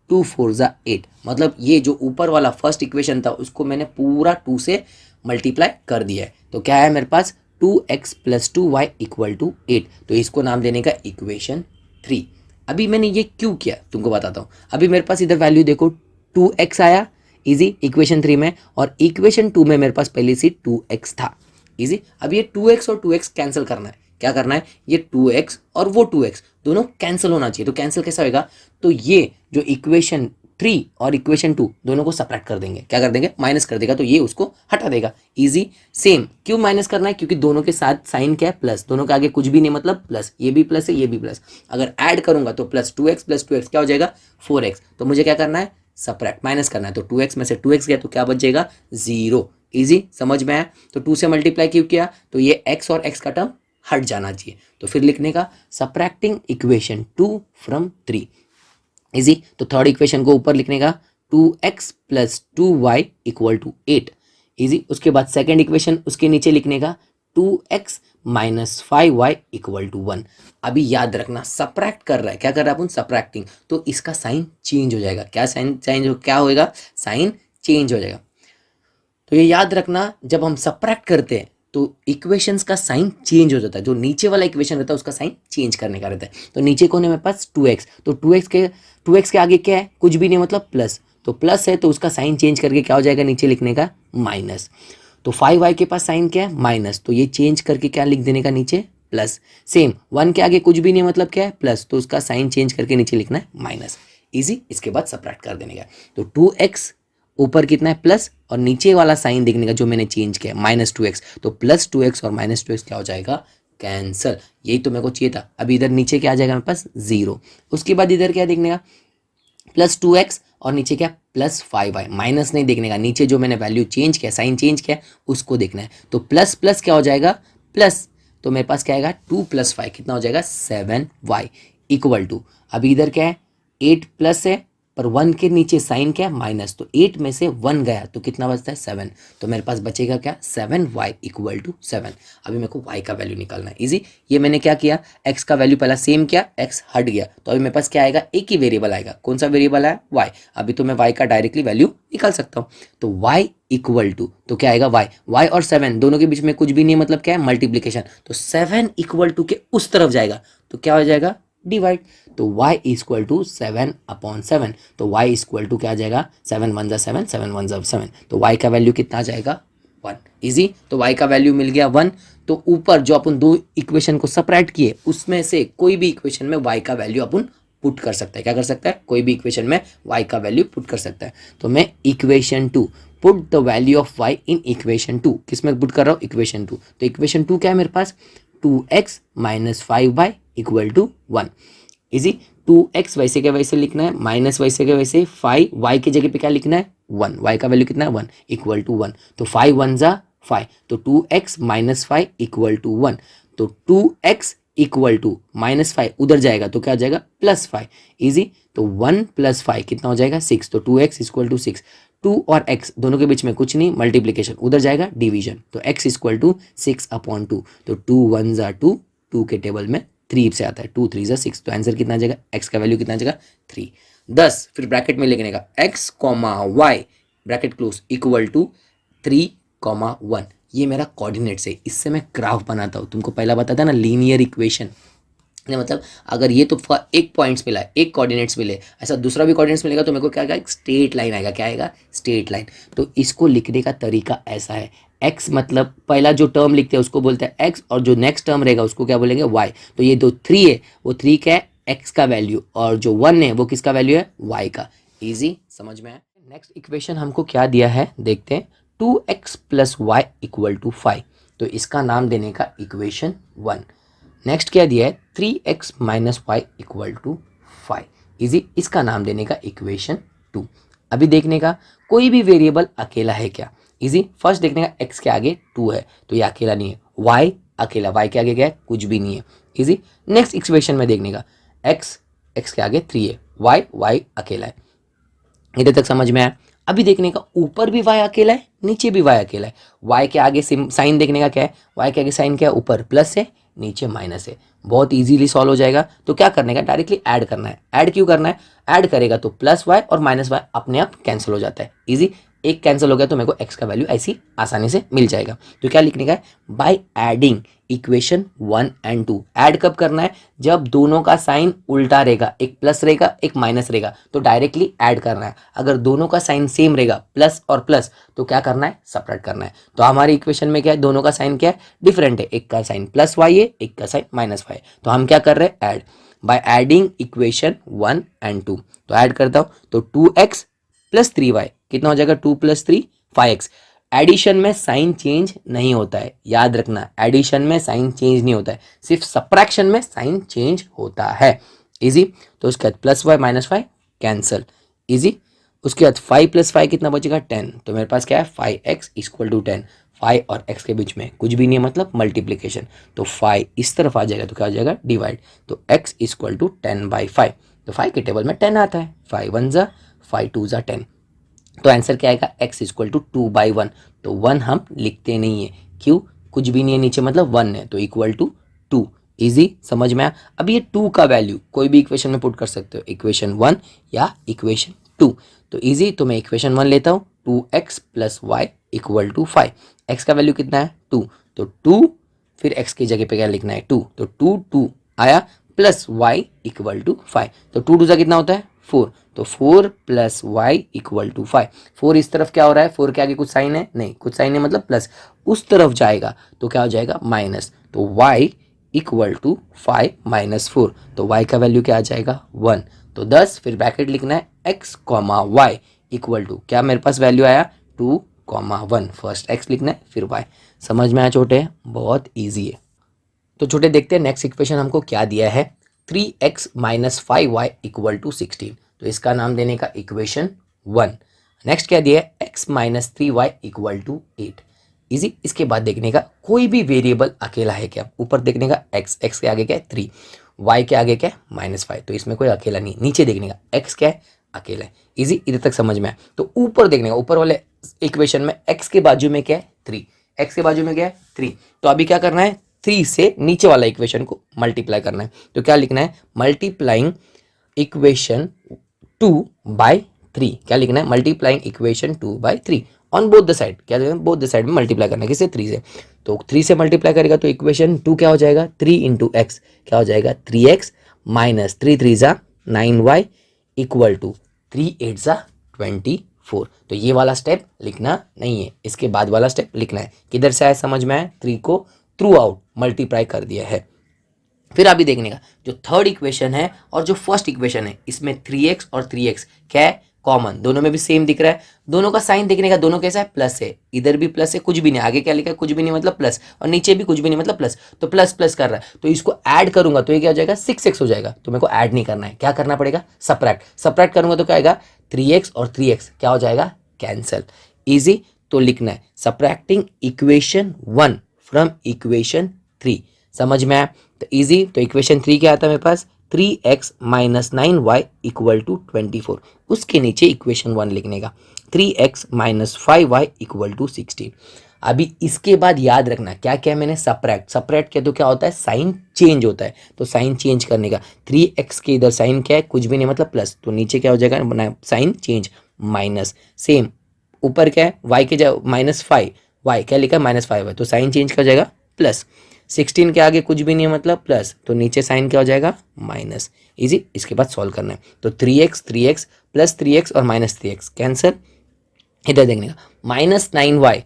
2 4 = 8। मतलब ये जो ऊपर वाला फर्स्ट इक्वेशन था उसको मैंने पूरा 2 से मल्टीप्लाई कर दिया है, तो क्या है मेरे पास 2x + 2y = 8। तो इसको नाम देने का इक्वेशन 3। अभी मैंने ये क्यों किया तुमको बताता हूँ। अभी मेरे पास इधर वैल्यू देखो 2x आया इजी इक्वेशन 3 में, और इक्वेशन 2 में मेरे पास पहले से 2x था इजी। अब ये 2x और 2x कैंसिल करना है, क्या करना है, ये 2x और वो 2x दोनों कैंसिल होना चाहिए। तो कैंसिल कैसा होगा, तो ये जो इक्वेशन 3 और इक्वेशन 2 दोनों को सब्ट्रैक्ट कर देंगे, क्या कर देंगे माइनस कर देगा, तो ये उसको हटा देगा इजी। सेम क्यों माइनस करना है, क्योंकि दोनों के साथ साइन क्या है प्लस, दोनों के आगे कुछ भी नहीं मतलब प्लस, ये भी प्लस है ये भी प्लस, अगर ऐड करूंगा तो प्लस 2x + 2x क्या हो जाएगा 4x। तो मुझे क्या करना है सब्ट्रैक्ट माइनस करना है, तो 2x में से 2x गया तो क्या बच जाएगा 0। इजी, समझ में आया। तो 2 से मल्टीप्लाई क्यों किया, तो ये x और x का टर्म हट जाना चाहिए, तो फिर लिखने का सब्ट्रैक्टिंग इक्वेशन 2 फ्रॉम 3 इजी। तो थर्ड इक्वेशन को ऊपर लिखने का 2x + 2y = 8 इजी। उसके बाद सेकंड इक्वेशन उसके नीचे लिखने का 2x - 5y = 1। अभी याद रखना सब्ट्रैक्ट कर रहा है, क्या कर रहा है अपन सब्ट्रैक्टिंग, तो इसका साइन चेंज हो जाएगा, क्या साइन चेंज हो, क्या होएगा साइन चेंज हो जाएगा। तो ये याद रखना जब हम सब्ट्रैक्ट करते हैं तो इक्वेशंस का साइन चेंज हो जाता है, जो नीचे वाला इक्वेशन रहता है उसका साइन चेंज करने का रहता है। तो नीचे कौन है मेरे पास 2x, तो 2x के आगे क्या है कुछ भी नहीं मतलब प्लस, तो प्लस है तो उसका साइन चेंज करके क्या हो जाएगा नीचे लिखने का माइनस। तो 5y के पास साइन क्या है माइनस, तो ये चेंज करके क्या लिख देने का नीचे प्लस। सेम 1 के आगे कुछ भी नहीं मतलब क्या है प्लस, तो उसका साइन चेंज करके नीचे लिखना है माइनस इजी। इसके बाद सब्ट्रैक्ट कर देने का, तो 2x ऊपर कितना है प्लस, और नीचे वाला साइन देखने का जो मैंने चेंज किया -2x, तो +2x और -2x क्या हो जाएगा कैंसल। यही तो मेरे को चाहिए था। अभी इधर नीचे क्या आ जाएगा मेरे पास 0। उसके बाद इधर क्या देखने का +2x और नीचे क्या +5y, माइनस नहीं देखने का, नीचे जो मैंने वैल्यू चेंज किया साइन चेंज किया उसको देखना है। तो प्लस प्लस क्या हो जाएगा प्लस, तो मेरे पास क्या आएगा 2 + 5 कितना हो जाएगा 7y = अभी इधर क्या है 8 प्लस है पर 1 के नीचे साइन क्या है माइनस, तो 8 में से 1 गया तो कितना बचता है 7, तो मेरे पास बचेगा क्या 7y = 7। अभी मेरे को y का वैल्यू निकालना है इजी। ये मैंने क्या किया x का वैल्यू पहला सेम किया, x हट गया, तो अभी मेरे पास क्या आएगा एक ही वेरिएबल आएगा, कौन सा वेरिएबल है y। अभी तो मैं y का डायरेक्टली वैल्यू निकाल सकता हूँ, तो y = तो क्या आएगा y और 7 दोनों के बीच में कुछ भी नहीं मतलब क्या है मल्टीप्लीकेशन, तो 7 = के उस तरफ जाएगा तो क्या हो जाएगा डिवाइड, तो y = 7/7, तो y = क्या आ जाएगा 7 × 1 = 7 7 × 1 = 7, तो y का वैल्यू कितना आ जाएगा 1 इजी। तो y का वैल्यू मिल गया 1। तो ऊपर जो अपन दो इक्वेशन को सब्ट्रैक्ट किए उसमें से कोई भी इक्वेशन में y का वैल्यू अपन पुट कर सकता है, क्या कर सकता है कोई भी इक्वेशन में y का वैल्यू पुट कर सकता है। तो मैं equation 2 put the value of y in equation 2, किस में पुट कर रहा हूँ इक्वेशन 2, तो इक्वेशन 2 क्या है मेरे पास 2x - 5y = 1 इजी। 2x वैसे के वैसे लिखना है, माइनस वैसे के वैसे 5 y की जगह पे क्या लिखना है 1, y का वैल्यू कितना है 1 = 1, तो 5 × 1 = 5, तो 2x - 5 = 1, तो 2x = -5 उधर जाएगा तो क्या हो जाएगा +5 इजी। तो 1 + 5 कितना हो जाएगा 6, तो 2x = 6, 2 और x दोनों के बीच में कुछ नहीं मल्टीप्लीकेशन, उधर जाएगा डिवीजन, तो x = 6/2, तो 2 × 1 = 2, 2 के टेबल में 3 से आता है, 2 × 3 = 6, तो आंसर कितना आ जाएगा x का वैल्यू कितना आ जाएगा 3। 10 फिर ब्रैकेट में लिखने का x, y ब्रैकेट क्लोज = 3, 1, ये मेरा कोऑर्डिनेट्स है। इससे मैं ग्राफ बनाता हूँ, तुमको पहला बताया था ना लीनियर इक्वेशन, मतलब अगर ये तो एक पॉइंट्स मिला है एक कोऑर्डिनेट्स मिले, ऐसा दूसरा भी कोऑर्डिनेट्स मिलेगा तो मेरे को क्या आएगा एक स्ट्रेट लाइन आएगा, क्या आएगा स्ट्रेट लाइन। तो इसको लिखने का तरीका ऐसा है, x मतलब पहला जो टर्म लिखते हैं उसको बोलते हैं x, और जो नेक्स्ट टर्म रहेगा उसको क्या बोलेंगे y। तो ये जो 3 है वो 3 क्या है x का वैल्यू, और जो 1 है वो किसका वैल्यू है y का। इजी समझ में आया। नेक्स्ट इक्वेशन हमको क्या दिया है देखते हैं, 2x plus y equal to 5, तो इसका नाम देने का इक्वेशन 1। नेक्स्ट क्या दिया है 3x minus y equal to 5, easy, इसका नाम देने का इक्वेशन 2। अभी देखने का कोई भी वेरिएबल अकेला है क्या, इजी, फर्स्ट देखने का x के आगे 2 है तो ये अकेला नहीं है, y अकेला, y के आगे क्या है, कुछ भी नहीं है, इजी। नेक्स्ट इक्वेशन में देखने का x के आगे 3 है, y अकेला है, इधर तक समझ में आया। अभी देखने का ऊपर भी y अकेला है, नीचे भी y अकेला है, y के आगे साइन देखने का क्या है, y के आगे साइन क्या है, ऊपर प्लस है नीचे माइनस है, बहुत इजीली सॉल्व हो जाएगा। तो क्या करने का, डायरेक्टली ऐड करना है। ऐड क्यों करना है, ऐड करेगा तो प्लस y और माइनस y अपने आप कैंसिल हो जाता है, इजी, एक कैंसिल हो गया तो मेरे को x का वैल्यू ऐसी आसानी से मिल जाएगा। तो क्या लिखने का है, by adding equation 1 and 2। Add कब करना है, जब दोनों का साइन उल्टा रहेगा, एक प्लस रहेगा एक माइनस रहेगा, तो डायरेक्टली ऐड करना है। अगर दोनों का साइन सेम रहेगा प्लस और प्लस, तो क्या करना है, सेपरेट करना है। तो हमारी इक्वेशन में क्या है, दोनों का साइन क्या है, डिफरेंट है, एक का साइन प्लस वाई है, एक का साइन माइनस वाई है, तो हम क्या कर रहे हैं, add, by adding equation 1 and 2। तो ऐड करता हूँ तो 2x प्लस 3y कितना हो जाएगा, 2 प्लस 3 5x। एडिशन में साइन चेंज नहीं होता है, याद रखना, एडिशन में साइन चेंज नहीं होता है, सिर्फ सब्ट्रैक्शन में साइन चेंज होता है, इजी। तो उसके बाद plus y minus y cancel, easy. उसके बाद 5 प्लस 5 कितना बचेगा, 10। तो मेरे पास क्या है, 5x इक्वल टू 10। 5 और x के बीच में कुछ भी नहीं है, मतलब मल्टीप्लीकेशन, तो 5 इस तरफ आ जाएगा तो क्या हो जाएगा, डिवाइड, तो x इक्वल टू 10/5। तो 5 के टेबल में 10 आता है, 5 1 जा 5 2 जा 10, तो आंसर क्या आएगा, x इक्वल टू 2/1। तो 1 हम लिखते नहीं है, क्यों, कुछ भी नहीं है नीचे, मतलब 1 है, तो इक्वल टू 2, इजी, समझ में आया। अब ये 2 का वैल्यू कोई भी इक्वेशन में पुट कर सकते हो, इक्वेशन 1 या इक्वेशन 2। तो इजी, तो मैं इक्वेशन 1 लेता हूँ, 2x plus y equal to 5। x का वैल्यू कितना है, 2, तो 2 फिर x की जगह पे क्या लिखना है, 2, तो 2 आया, प्लस y इक्वल टू 5। तो 2 2 कितना होता है, 4, तो 4 प्लस वाई इक्वल टू 5। 4 इस तरफ क्या हो रहा है, 4 के आगे कुछ साइन है, नहीं कुछ साइन है, मतलब प्लस, उस तरफ जाएगा तो क्या हो जाएगा, माइनस, तो y इक्वल टू 5 माइनस 4, तो y का वैल्यू क्या आ जाएगा, 1। तो 10 फिर ब्रैकेट लिखना है, x comma y equal to, क्या मेरे पास वैल्यू आया, 2,1। फर्स्ट x लिखना है फिर y। समझ में आया छोटे, बहुत ईजी है। तो छोटे देखते हैं नेक्स्ट इक्वेशन हमको क्या दिया है, 3x minus 5y equal to 16। तो इसका नाम देने का इक्वेशन 1। नेक्स्ट क्या दिया है, x minus 3y equal to 8, easy. इसके बाद देखने का कोई भी वेरिएबल अकेला है क्या, ऊपर देखने का x के आगे क्या है 3, y के आगे क्या है -5, तो इसमें कोई अकेला नहीं। नीचे देखने का x क्या है, अकेला है, इजी, इधर तक समझ में आया। तो ऊपर देखने का, ऊपर वाले इक्वेशन में x के बाजू में क्या है 3, x के बाजू में क्या है 3, तो अभी क्या करना है, 3 से नीचे वाला इक्वेशन को मल्टीप्लाई करना है। तो क्या लिखना है, मल्टीप्लाइंग इक्वेशन 2/3, क्या लिखना है, multiplying equation 2/3 on both the side, क्या लिखना है, बोथ द साइड में मल्टीप्लाई करना है, किससे, 3 से। तो 3 से मल्टीप्लाई करेगा तो इक्वेशन 2 क्या हो जाएगा, 3 इंटू एक्स, क्या हो जाएगा 3x माइनस 3 3 जा 9y इक्वल टू 3 8 जा 24। तो ये वाला स्टेप लिखना नहीं है, इसके बाद वाला स्टेप लिखना है। किधर से आया, समझ में आया, 3 को थ्रू आउट मल्टीप्लाई कर दिया है। फिर अभी देखने का जो थर्ड इक्वेशन है और जो फर्स्ट इक्वेशन है, इसमें 3x और 3x क्या है, कॉमन, दोनों में भी सेम दिख रहा है। दोनों का साइन देखने का, दोनों कैसा है, प्लस है, इधर भी प्लस है, कुछ भी नहीं, आगे क्या लिखा है, कुछ भी नहीं मतलब प्लस, और नीचे भी कुछ भी नहीं मतलब प्लस, तो प्लस प्लस कर रहा है। तो इसको ऐड करूंगा तो ये क्या हो जाएगा, 6x हो जाएगा। तो मेरे को ऐड नहीं करना है, क्या करना पड़ेगा, सब्ट्रैक्ट करूंगा तो क्या आएगा, 3x और 3x क्या हो जाएगा, कैंसल, इजी। तो लिखना है सब्ट्रैक्टिंग इक्वेशन 1 फ्रॉम इक्वेशन 3, समझ में आया, तो इजी। तो इक्वेशन 3 क्या आता है मेरे पास, 3x minus 9y equal to 24, उसके नीचे इक्वेशन 1 लिखने का, 3x minus 5y equal to 16। अभी इसके बाद याद रखना क्या क्या मैंने सब्ट्रैक्ट किया तो क्या होता है, साइन चेंज होता है। तो साइन चेंज करने का, 3x के इधर साइन क्या है, कुछ भी नहीं मतलब प्लस, तो नीचे क्या हो जाएगा, साइन चेंज माइनस, सेम ऊपर क्या है, y के -5, y क्या लिखा है -5 है, तो साइन चेंज कर जाएगा प्लस, 16 के आगे कुछ भी नहीं है मतलब प्लस, तो नीचे साइन क्या हो जाएगा, माइनस, इजी। इसके बाद सॉल्व करना है, तो 3x प्लस 3x और माइनस 3x कैंसिल, इधर देखने का -9y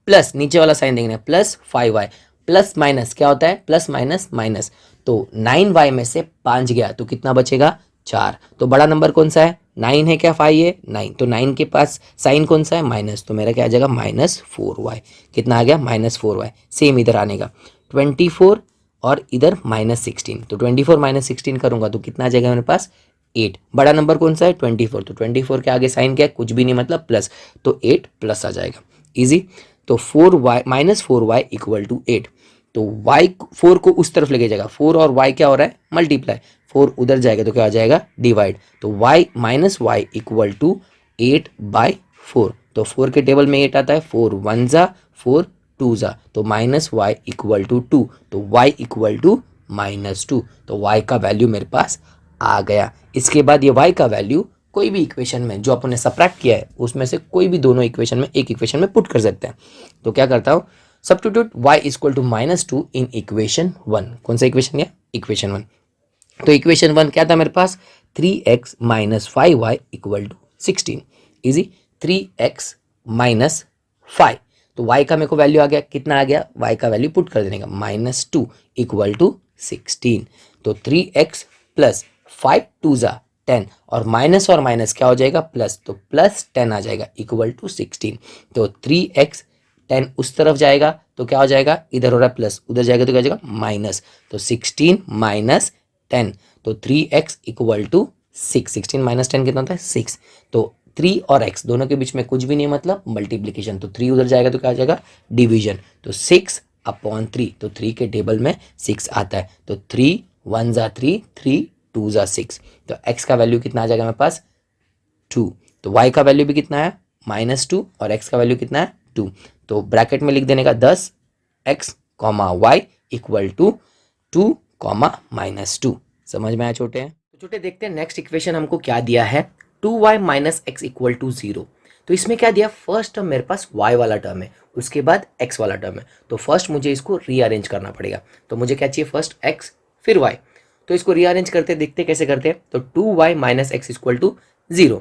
प्लस नीचे वाला साइन देखना है प्लस 5y, प्लस माइनस क्या होता है, प्लस माइनस माइनस, तो 9y में से 5 गया तो कितना बचेगा, 4। तो बड़ा नंबर कौन सा है, 9 है क्या 5 है 9, तो 9 के पास साइन कौन सा है माइनस, तो मेरा क्या आ जाएगा -4y। कितना आ गया -4y। सेम इधर आने का 24 और इधर -16, तो 24 -16 करूँगा तो कितना आ जाएगा मेरे पास 8। बड़ा नंबर कौन सा है 24, तो 24 के आगे साइन क्या है कुछ भी नहीं मतलब प्लस, तो 8 प्लस आ जाएगा। इजी। तो 4y -4y इक्वल टू 8। तो y 4 को उस तरफ लेके जाएगा, 4 और y क्या हो रहा है मल्टीप्लाई, 4 उधर जाएगा तो क्या आ जाएगा डिवाइड, तो y -y इक्वल टू 8/4। तो 4 के टेबल में 8 आता है, 4 1 जा 4 2 जा, तो -y इक्वल टू 2, तो y इक्वल टू -2। तो y का वैल्यू मेरे पास आ गया। इसके बाद ये y का वैल्यू कोई भी इक्वेशन में जो अपन ने सबट्रैक्ट किया है उसमें से कोई भी दोनों इक्वेशन में एक इक्वेशन में पुट कर सकते हैं। तो क्या करता हूँ, substitute y equal to -2 in equation 1। कौन सा इक्वेशन है इक्वेशन 1। तो इक्वेशन 1 क्या था मेरे पास 3x - 5y equal to 16। Easy. 3x - 5, तो y का मेरे को वैल्यू आ गया, कितना आ गया y का वैल्यू पुट कर देने का -2 इक्वल टू 16। तो 3x प्लस 5 2 जा 10 और माइनस क्या हो जाएगा प्लस, तो प्लस 10 आ जाएगा इक्वल टू 16। तो 3x 10 उस तरफ जाएगा तो क्या हो जाएगा, इधर हो रहा है प्लस, उधर जाएगा तो क्या हो जाएगा माइनस, तो 16 माइनस 10, तो 3x इक्वल टू 6। 16 माइनस 10 कितना होता है 6। तो 3 और x दोनों के बीच में कुछ भी नहीं मतलब मल्टीप्लीकेशन, तो 3 उधर जाएगा तो क्या आ जाएगा डिवीजन, तो 6/3, तो 3 के टेबल में 6 आता है, तो 3 1 जा 3 3 2 जा 6, तो x का वैल्यू कितना आ जाएगा मेरे पास 2। तो y का वैल्यू भी कितना है -2 और x का वैल्यू कितना है 2। तो ब्रैकेट में लिख देने का 10x, y इक्वल टू 2, -2। समझ में आया छोटे हैं। तो छोटे देखते हैं नेक्स्ट इक्वेशन हमको क्या दिया है, 2y - x इक्वल टू 0। तो इसमें क्या दिया, फर्स्ट टर्म मेरे पास y वाला टर्म है, उसके बाद x वाला टर्म है, तो फर्स्ट मुझे इसको रीअरेंज करना पड़ेगा। तो मुझे क्या चाहिए फर्स्ट x फिर y, तो इसको रीअरेंज करते देखते कैसे करते हैं। तो 2y - x equal to 0,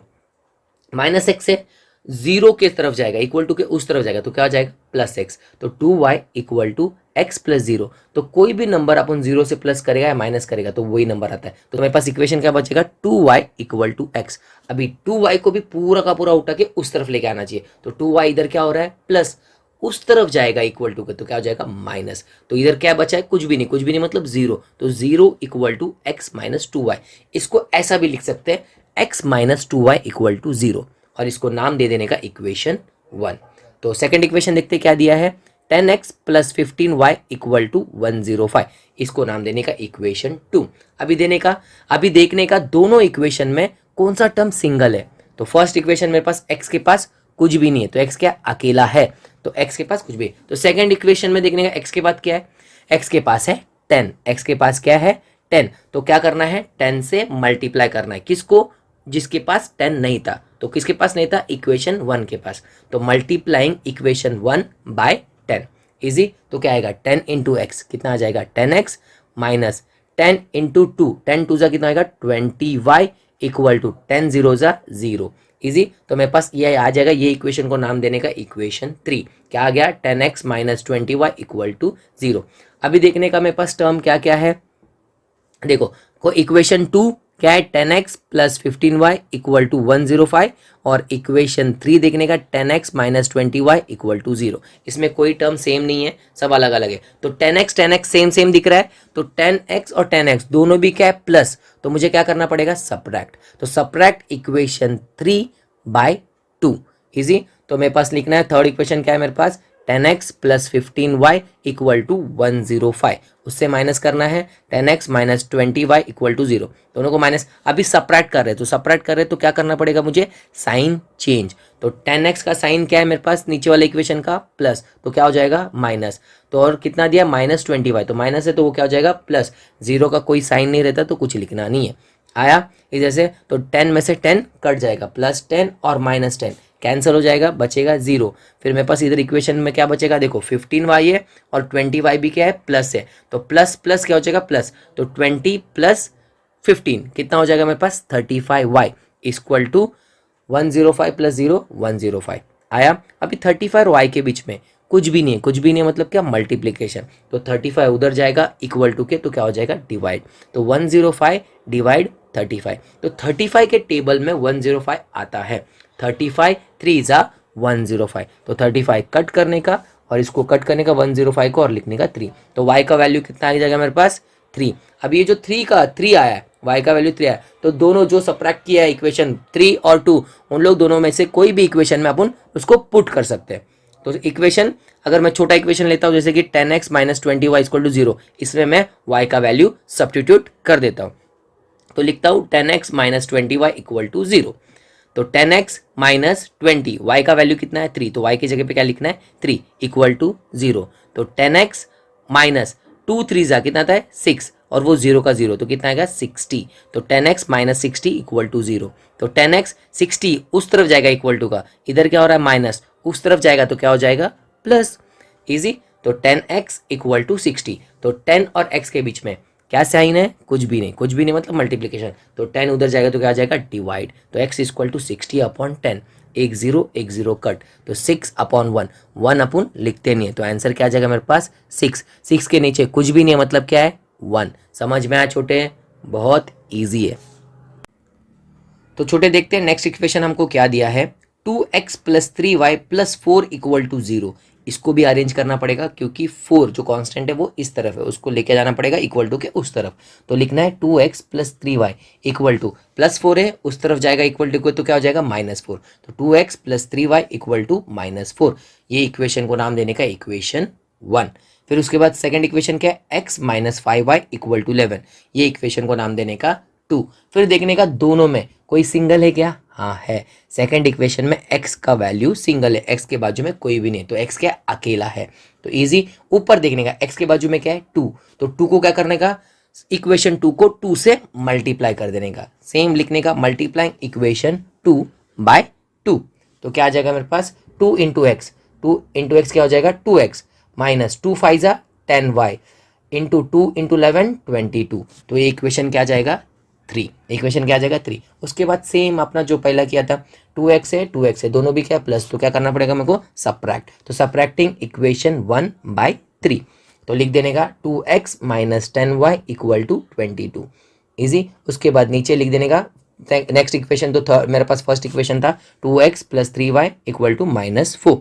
-x से 0 के तरफ जाएगा इक्वल टू के उस तरफ जाएगा तो क्या हो जाएगा +x, तो 2y equal to x plus 0। तो कोई भी नंबर अपन 0 से प्लस करेगा या माइनस करेगा तो वही नंबर आता है। तो मेरे पास इक्वेशन क्या बचेगा 2y इक्वल टू x। अभी 2y को भी पूरा का पूरा उठा के उस तरफ लेके आना चाहिए, तो 2y इधर क्या हो रहा है प्लस, उस तरफ जाएगा इक्वल टू के तो क्या हो जाएगा माइनस, तो इधर क्या बचा है कुछ भी नहीं, कुछ भी नहीं मतलब 0, तो 0 equal to x minus 2y। इसको ऐसा भी लिख सकते हैं x minus 2y equal to 0 और इसको नाम दे देने का इक्वेशन 1। तो सेकंड इक्वेशन देखते क्या दिया है, 10x plus 15y equal to 105, इसको नाम देने का इक्वेशन 2। अभी देखने का दोनों इक्वेशन में कौन सा टर्म सिंगल है। तो फर्स्ट इक्वेशन मेरे पास x के पास कुछ भी नहीं है, तो x क्या अकेला है, तो x के पास कुछ भी। तो सेकंड इक्वेशन में देखने का x के बाद क्या है, x के पास है 10, x के पास क्या है 10, तो क्या करना है 10 से मल्टीप्लाई करना है, किसको, जिसके पास 10 नहीं था। तो किसके पास नहीं था इक्वेशन 1 के पास, तो मल्टीप्लाइंग इक्वेशन 1 बाय 10। इजी। तो क्या आएगा 10 इंटू एक्स, कितना आ जाएगा 10x माइनस 10 इंटू 2, 10 2 जा कितना आएगा 20y इक्वल टू 10 0 जा 0। इजी। तो मेरे पास ये आ जाएगा, ये इक्वेशन को नाम देने का इक्वेशन 3। क्या आ गया 10x minus 20y equal to 0। अभी देखने का मेरे पास टर्म क्या क्या है, देखो को इक्वेशन 2 क्या है 10x plus 15y equal to 105 और इक्वेशन 3 देखने का 10x minus 20y equal to 0। इसमें कोई टर्म सेम नहीं है, सब अलग अलग है। तो 10x सेम दिख रहा है, तो 10x और 10x दोनों भी क्या है प्लस, तो मुझे क्या करना पड़ेगा सब्ट्रैक्ट, तो सब्ट्रैक्ट इक्वेशन 3 बाय 2। इजी। तो मेरे पास लिखना है थर्ड इक्वेशन क्या है मेरे पास 10x plus 15y equal to 105, उससे माइनस करना है 10x minus 20y equal to 0, दोनों को माइनस। अभी सब्ट्रैक्ट कर रहे हैं तो क्या करना पड़ेगा मुझे साइन चेंज। तो 10x का साइन क्या है मेरे पास नीचे वाले इक्वेशन का प्लस, तो क्या हो जाएगा माइनस, तो और कितना दिया माइनस 20y, तो माइनस है तो वो क्या हो जाएगा प्लस, 0 का कोई साइन नहीं रहता तो कुछ लिखना नहीं है। आया इस जैसे, तो 10 में से 10 कट जाएगा, प्लस 10 और माइनस 10 कैंसिल हो जाएगा, बचेगा 0। फिर मेरे पास इधर इक्वेशन में क्या बचेगा, देखो 15y है और 20y भी क्या है प्लस है, तो प्लस प्लस क्या हो जाएगा प्लस, तो 20 प्लस 15 कितना हो जाएगा मेरे पास 35y इक्वल टू 105 प्लस 0 105। आया। अभी 35 और y के बीच में कुछ भी नहीं है, कुछ भी नहीं है मतलब क्या मल्टीप्लीकेशन, तो 35 उधर जाएगा इक्वल टू के तो क्या हो जाएगा डिवाइड, तो 105 डिवाइड 35। तो 35 के टेबल में 105 आता है। 35 3 ज़ा 105। तो 35 कट करने का और इसको कट करने का 105 को और लिखने का 3। तो y का वैल्यू कितना आ जाएगा मेरे पास 3। अब ये जो 3 आया है, y का वैल्यू 3 आया, तो दोनों जो सब्ट्रैक्ट किया है इक्वेशन 3 और 2, उन लोग दोनों में से कोई भी इक्वेशन में अपन उसको पुट कर सकते हैं। तो इक्वेशन अगर मैं छोटा इक्वेशन लेता हूँ जैसे कि 10x minus 20y equal to 0, इसमें मैं y का वैल्यू सब्स्टिट्यूट कर देता हूँ। तो लिखता हूँ 10x minus 20y equal to 0। तो 10x माइनस 20, y का वैल्यू कितना है 3, तो y की जगह पे क्या लिखना है 3 इक्वल टू 0। तो 10x माइनस 2 3 जा कितना आता है 6 और वो 0 का 0, तो कितना आएगा 60। तो 10x माइनस 60 इक्वल टू 0। तो 10x 60 उस तरफ जाएगा इक्वल टू का, इधर क्या हो रहा है माइनस, उस तरफ जाएगा तो क्या हो जाएगा प्लस। इजी। तो 10x इक्वल टू 60। तो 10 और x के बीच में क्या साइन है, कुछ भी नहीं, कुछ भी नहीं मतलब मल्टीप्लीकेशन। तो 10 उधर जाएगा तो क्या आ जाएगा डिवाइड। तो x इक्वल टू 60 अपॉन 10, एक जीरो कट, तो 6 अपॉन 1, 1 अपन लिखते नहीं है, तो आंसर क्या आ जाएगा मेरे पास 6। 6 के नीचे कुछ भी नहीं है मतलब क्या है 1। समझ में आया छोटे, बहुत ईजी है। तो छोटे देखते हैं नेक्स्ट इक्वेशन हमको क्या दिया है, 2x plus 3y plus 4 equal to 0। इसको भी अरेंज करना पड़ेगा क्योंकि 4 जो कांस्टेंट है वो इस तरफ है, उसको लेके जाना पड़ेगा इक्वल टू के उस तरफ। तो लिखना है 2x plus 3y equal two plus 4 है, उस तरफ जाएगा इक्वल टू को, तो क्या हो जाएगा -4। तो 2x plus 3y equal to -4। ये इक्वेशन को नाम देने का इक्वेशन 1। फिर उसके बाद सेकंड इक्वेशन क्या है, x minus 5y equal to 11। ये इक्वेशन को नाम देने का 2। फिर देखने का दोनों में कोई सिंगल है क्या, हाँ है। सेकंड इक्वेशन में x का वैल्यू सिंगल है, x के बाजू में कोई भी नहीं, तो x क्या अकेला है। तो इजी। ऊपर देखने का x के बाजू में क्या है 2, तो 2 को क्या करने का, इक्वेशन 2 को 2 से मल्टीप्लाई कर देने का, सेम लिखने का मल्टीप्लाइंग इक्वेशन 2 बाय 2। तो क्या आ जाएगा मेरे पास 2 इंटू एक्स, 2 इंटू एक्स क्या हो जाएगा 2x माइनस 2 5 जा 10y इंटू 2 इंटू 11 22। तो ये इक्वेशन क्या आ जाएगा 3। इक्वेशन क्या आ जाएगा 3। उसके बाद सेम अपना जो पहला किया था 2x है 2x है, दोनों भी क्या प्लस, तो क्या करना पड़ेगा मेरे को सब्ट्रैक्ट। तो सब्ट्रैक्टिंग इक्वेशन 1 बाय 3। तो लिख देने का 2x minus 10y equal to 22। Easy. उसके बाद नीचे लिख देने का नेक्स्ट इक्वेशन, तो मेरे पास फर्स्ट इक्वेशन था 2x plus 3y equal to -4।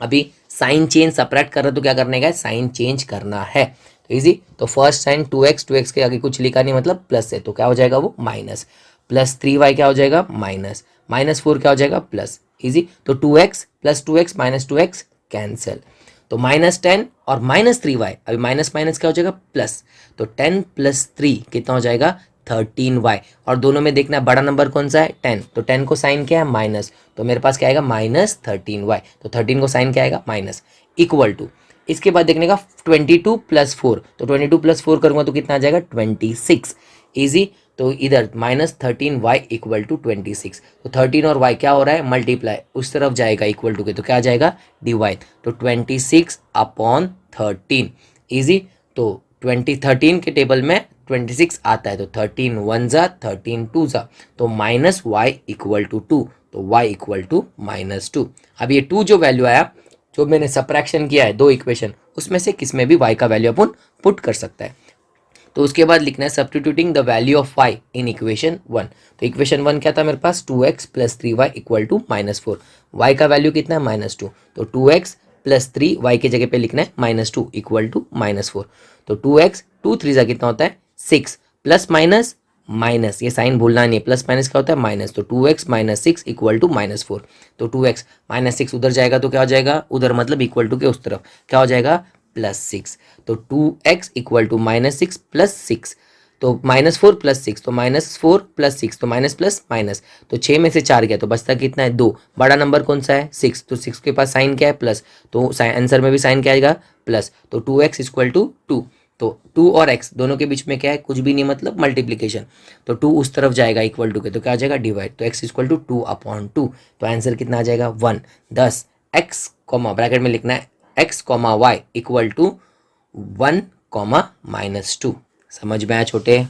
अभी साइन चेंज सब्ट्रैक्ट कर रहे तो क्या करने का है, साइन चेंज करना है। तो इजी। तो फर्स्ट साइन 2x के आगे कुछ लिखा नहीं मतलब प्लस है, तो क्या हो जाएगा वो माइनस, प्लस 3y क्या हो जाएगा माइनस, -4 क्या हो जाएगा प्लस। इजी। तो 2x plus 2x minus 2x cancel, तो -10 और -3y, अभी माइनस माइनस क्या हो जाएगा प्लस। तो 10 प्लस 3 कितना हो जाएगा 13y, और दोनों में देखना बड़ा नंबर कौन सा है 10, तो 10 को साइन क्या है माइनस, तो मेरे पास क्या आएगा -13y। तो 13 को साइन क्या आएगा माइनस इक्वल टू। इसके बाद देखने का 22 प्लस 4, तो 22 प्लस 4 करूंगा तो कितना आ जाएगा 26। इजी। तो इधर -13y इक्वल टू 26। तो 13 और y क्या हो रहा है मल्टीप्लाई, उस तरफ जाएगा इक्वल टू के, तो क्या आ जाएगा डिवाइड। तो 26 अपॉन 13। इजी। तो 13 के टेबल में 26 आता है, तो 13 1 जा 13 2 जा, तो -y इक्वल टू 2, तो y इक्वल टू -2। अब ये 2 जो वैल्यू आया, जो मैंने सब्ट्रैक्शन किया है दो इक्वेशन, उसमें से किस में भी y का वैल्यू अपन पुट कर सकता है। तो उसके बाद लिखना है substituting the value of y in equation 1। तो इक्वेशन 1 क्या था मेरे पास 2x plus 3y equal to -4। y का वैल्यू कितना है -2, तो 2x प्लस 3 y के जगह पे लिखना है -2 इक्वल टू -4। तो 2x 2 3 जा कितना होता है 6, प्लस माइनस माइनस, ये साइन भूलना नहीं है, प्लस माइनस क्या होता है माइनस, तो 2x माइनस 6 इक्वल टू -4। तो 2x माइनस 6 उधर जाएगा तो क्या हो जाएगा, उधर मतलब इक्वल टू के उस तरफ क्या हो जाएगा +6। तो 2x इक्वल टू -6 प्लस 6, तो -4 प्लस 6, तो -4 प्लस 6, तो माइनस प्लस माइनस, तो 6 में से 4 गया तो बचता कितना है 2। बड़ा नंबर कौन सा है 6, तो 6 के पास साइन क्या है प्लस, तो आंसर में भी साइन क्या आएगा प्लस। तो 2x इक्वल टू 2, तो 2 और x दोनों के बीच में क्या है कुछ भी नहीं मतलब मल्टीप्लीकेशन, तो 2 उस तरफ जाएगा इक्वल टू के, तो क्या आ जाएगा डिवाइड। तो x इक्वल टू 2 अपॉन 2, तो आंसर कितना आ जाएगा 1। 10 x कॉमा ब्रैकेट में लिखना है x comma y equal to 1 comma -2। समझ में आया छोटे।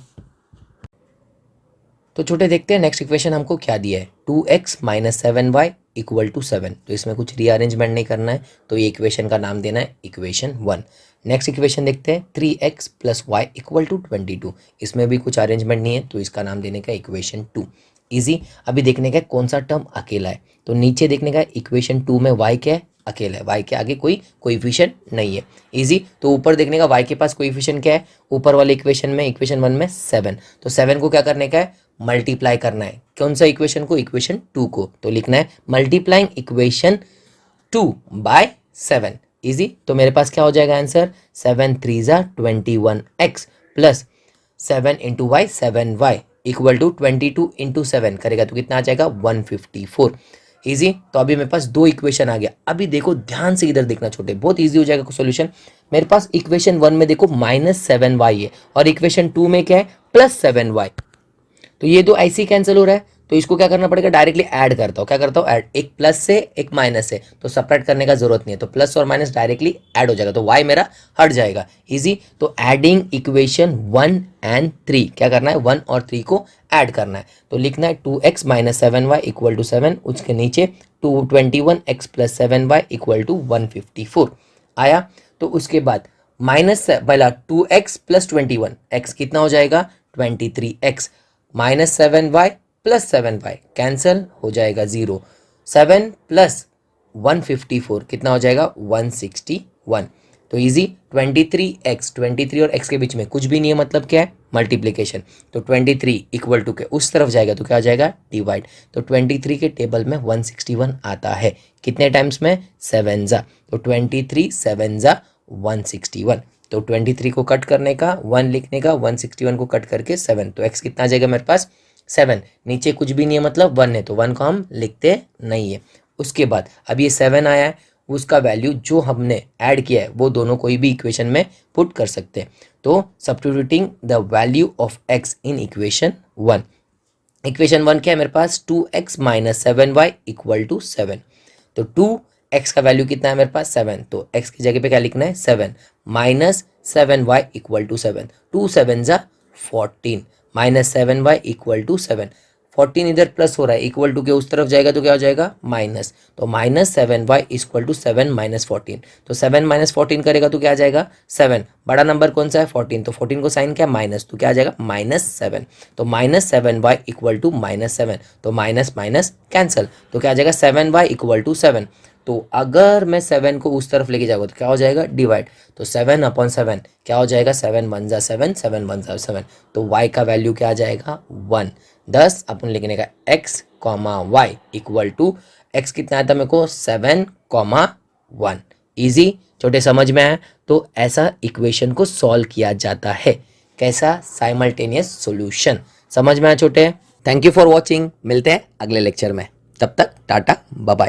तो छोटे देखते हैं नेक्स्ट इक्वेशन हमको क्या दिया है, 2x minus 7y equal to 7। तो इसमें कुछ रीअरेंजमेंट नहीं करना है, तो ये इक्वेशन का नाम देना है इक्वेशन 1। नेक्स्ट इक्वेशन देखते हैं, 3x plus y equal to 22। इसमें भी कुछ अरेंजमेंट नहीं है, तो इसका नाम देने का इक्वेशन 2। ईजी। अभी देखने का कौन सा टर्म अकेला है, तो नीचे देखने का इक्वेशन 2 में y क्या है, अकेला है, y के आगे कोई कोएफिशिएंट नहीं है। इजी। तो ऊपर देखने का y के पास कोएफिशिएंट क्या है, ऊपर वाले इक्वेशन में, इक्वेशन 1 में 7। तो 7 को क्या करने का है, मल्टीप्लाई करना है। कौन सा इक्वेशन को, इक्वेशन 2 को। तो लिखना है मल्टीप्लाइंग इक्वेशन 2 बाय 7। इजी। तो मेरे पास क्या हो जाएगा आंसर, 7 3 ज़ा 21x plus 7 into y 7y equal to 22 into 7 करेगा तो कितना आ जाएगा 154। इजी। तो अभी मेरे पास दो इक्वेशन आ गया। अभी देखो ध्यान से इधर देखना छोटे, बहुत इजी हो जाएगा सॉल्यूशन। मेरे पास इक्वेशन 1 में देखो -7y है और इक्वेशन 2 में क्या है, +7y। तो ये दो ऐसे ही कैंसिल हो रहा है, तो इसको क्या करना पड़ेगा, डायरेक्टली ऐड करता हूँ। क्या करता हूँ, ऐड, एक प्लस से एक माइनस से, तो सेपरेट करने का जरूरत नहीं है, तो प्लस और माइनस डायरेक्टली ऐड हो जाएगा, तो y मेरा हट जाएगा। इजी। तो एडिंग इक्वेशन 1 एंड 3, क्या करना है, 1 और 3 को ऐड करना है। तो लिखना है 2x minus 7y equal to 7, उसके नीचे 21x plus 7y equal to 154 आया। तो उसके बाद माइनस पहला 2x प्लस 21, x कितना हो जाएगा 23x, minus 7y plus 7y cancel हो जाएगा 0, 7 प्लस 154 कितना हो जाएगा 161। तो इजी। 23x, 23 और x के बीच में कुछ भी नहीं है, मतलब क्या है, मल्टीप्लिकेशन। तो 23 इक्वल टू के उस तरफ जाएगा तो क्या हो जाएगा, डिवाइड। तो 23 के टेबल में 161 आता है, कितने टाइम्स में, 7 ज़ा। तो 23 7 ज़ा 161। तो 23 को कट करने का, 1 लिखने का, 161 को कट करके 7, तो x कितना आ जाएगा मेरे पास 7। नीचे कुछ भी नहीं है, मतलब 1 है, तो 1 को हम लिखते नहीं है। उसके बाद अब ये 7 आया है, उसका वैल्यू जो हमने ऐड किया है वो दोनों कोई भी इक्वेशन में पुट कर सकते हैं। तो substituting the value of x in equation 1। Equation 1 क्या है मेरे पास, 2x minus 7y equal to 7। तो 2x का वैल्यू कितना है मेरे पास 7, तो x की जगह पे क्या लिखना है 7 माइनस 7y इक्वल टू 7, 2 7 ज़ा 14 माइनस 7y इक्वल टू 7। 14 इधर प्लस हो रहा है, इक्वल टू के उस तरफ जाएगा तो क्या हो जाएगा माइनस, तो minus 7y equal to 7 minus 14। तो 7 माइनस 14 करेगा तो क्या आ जाएगा 7, बड़ा नंबर कौन सा है 14, तो 14 को साइन क्या माइनस, तो क्या आ जाएगा -7। तो -7y इक्वल टू -7, तो माइनस माइनस कैंसल, तो क्या आ जाएगा 7y इक्वल टू 7। तो अगर मैं 7 को उस तरफ लेके जाऊँगा तो क्या हो जाएगा डिवाइड, तो 7/7 क्या हो जाएगा 7 1 ज़ा 7, 7 1 ज़ा 7, तो y का वैल्यू क्या आ जाएगा 1। 10 अपन लिखने का x, y equal to x कितना आता है मेरे को 7, 1। ईजी। छोटे समझ में आया। तो ऐसा इक्वेशन को सॉल्व किया जाता है, कैसा, साइमल्टेनियस सॉल्यूशन। समझ में आया छोटे। थैंक यू फॉर वॉचिंग, मिलते हैं अगले लेक्चर में, तब तक टाटा बाय बाय।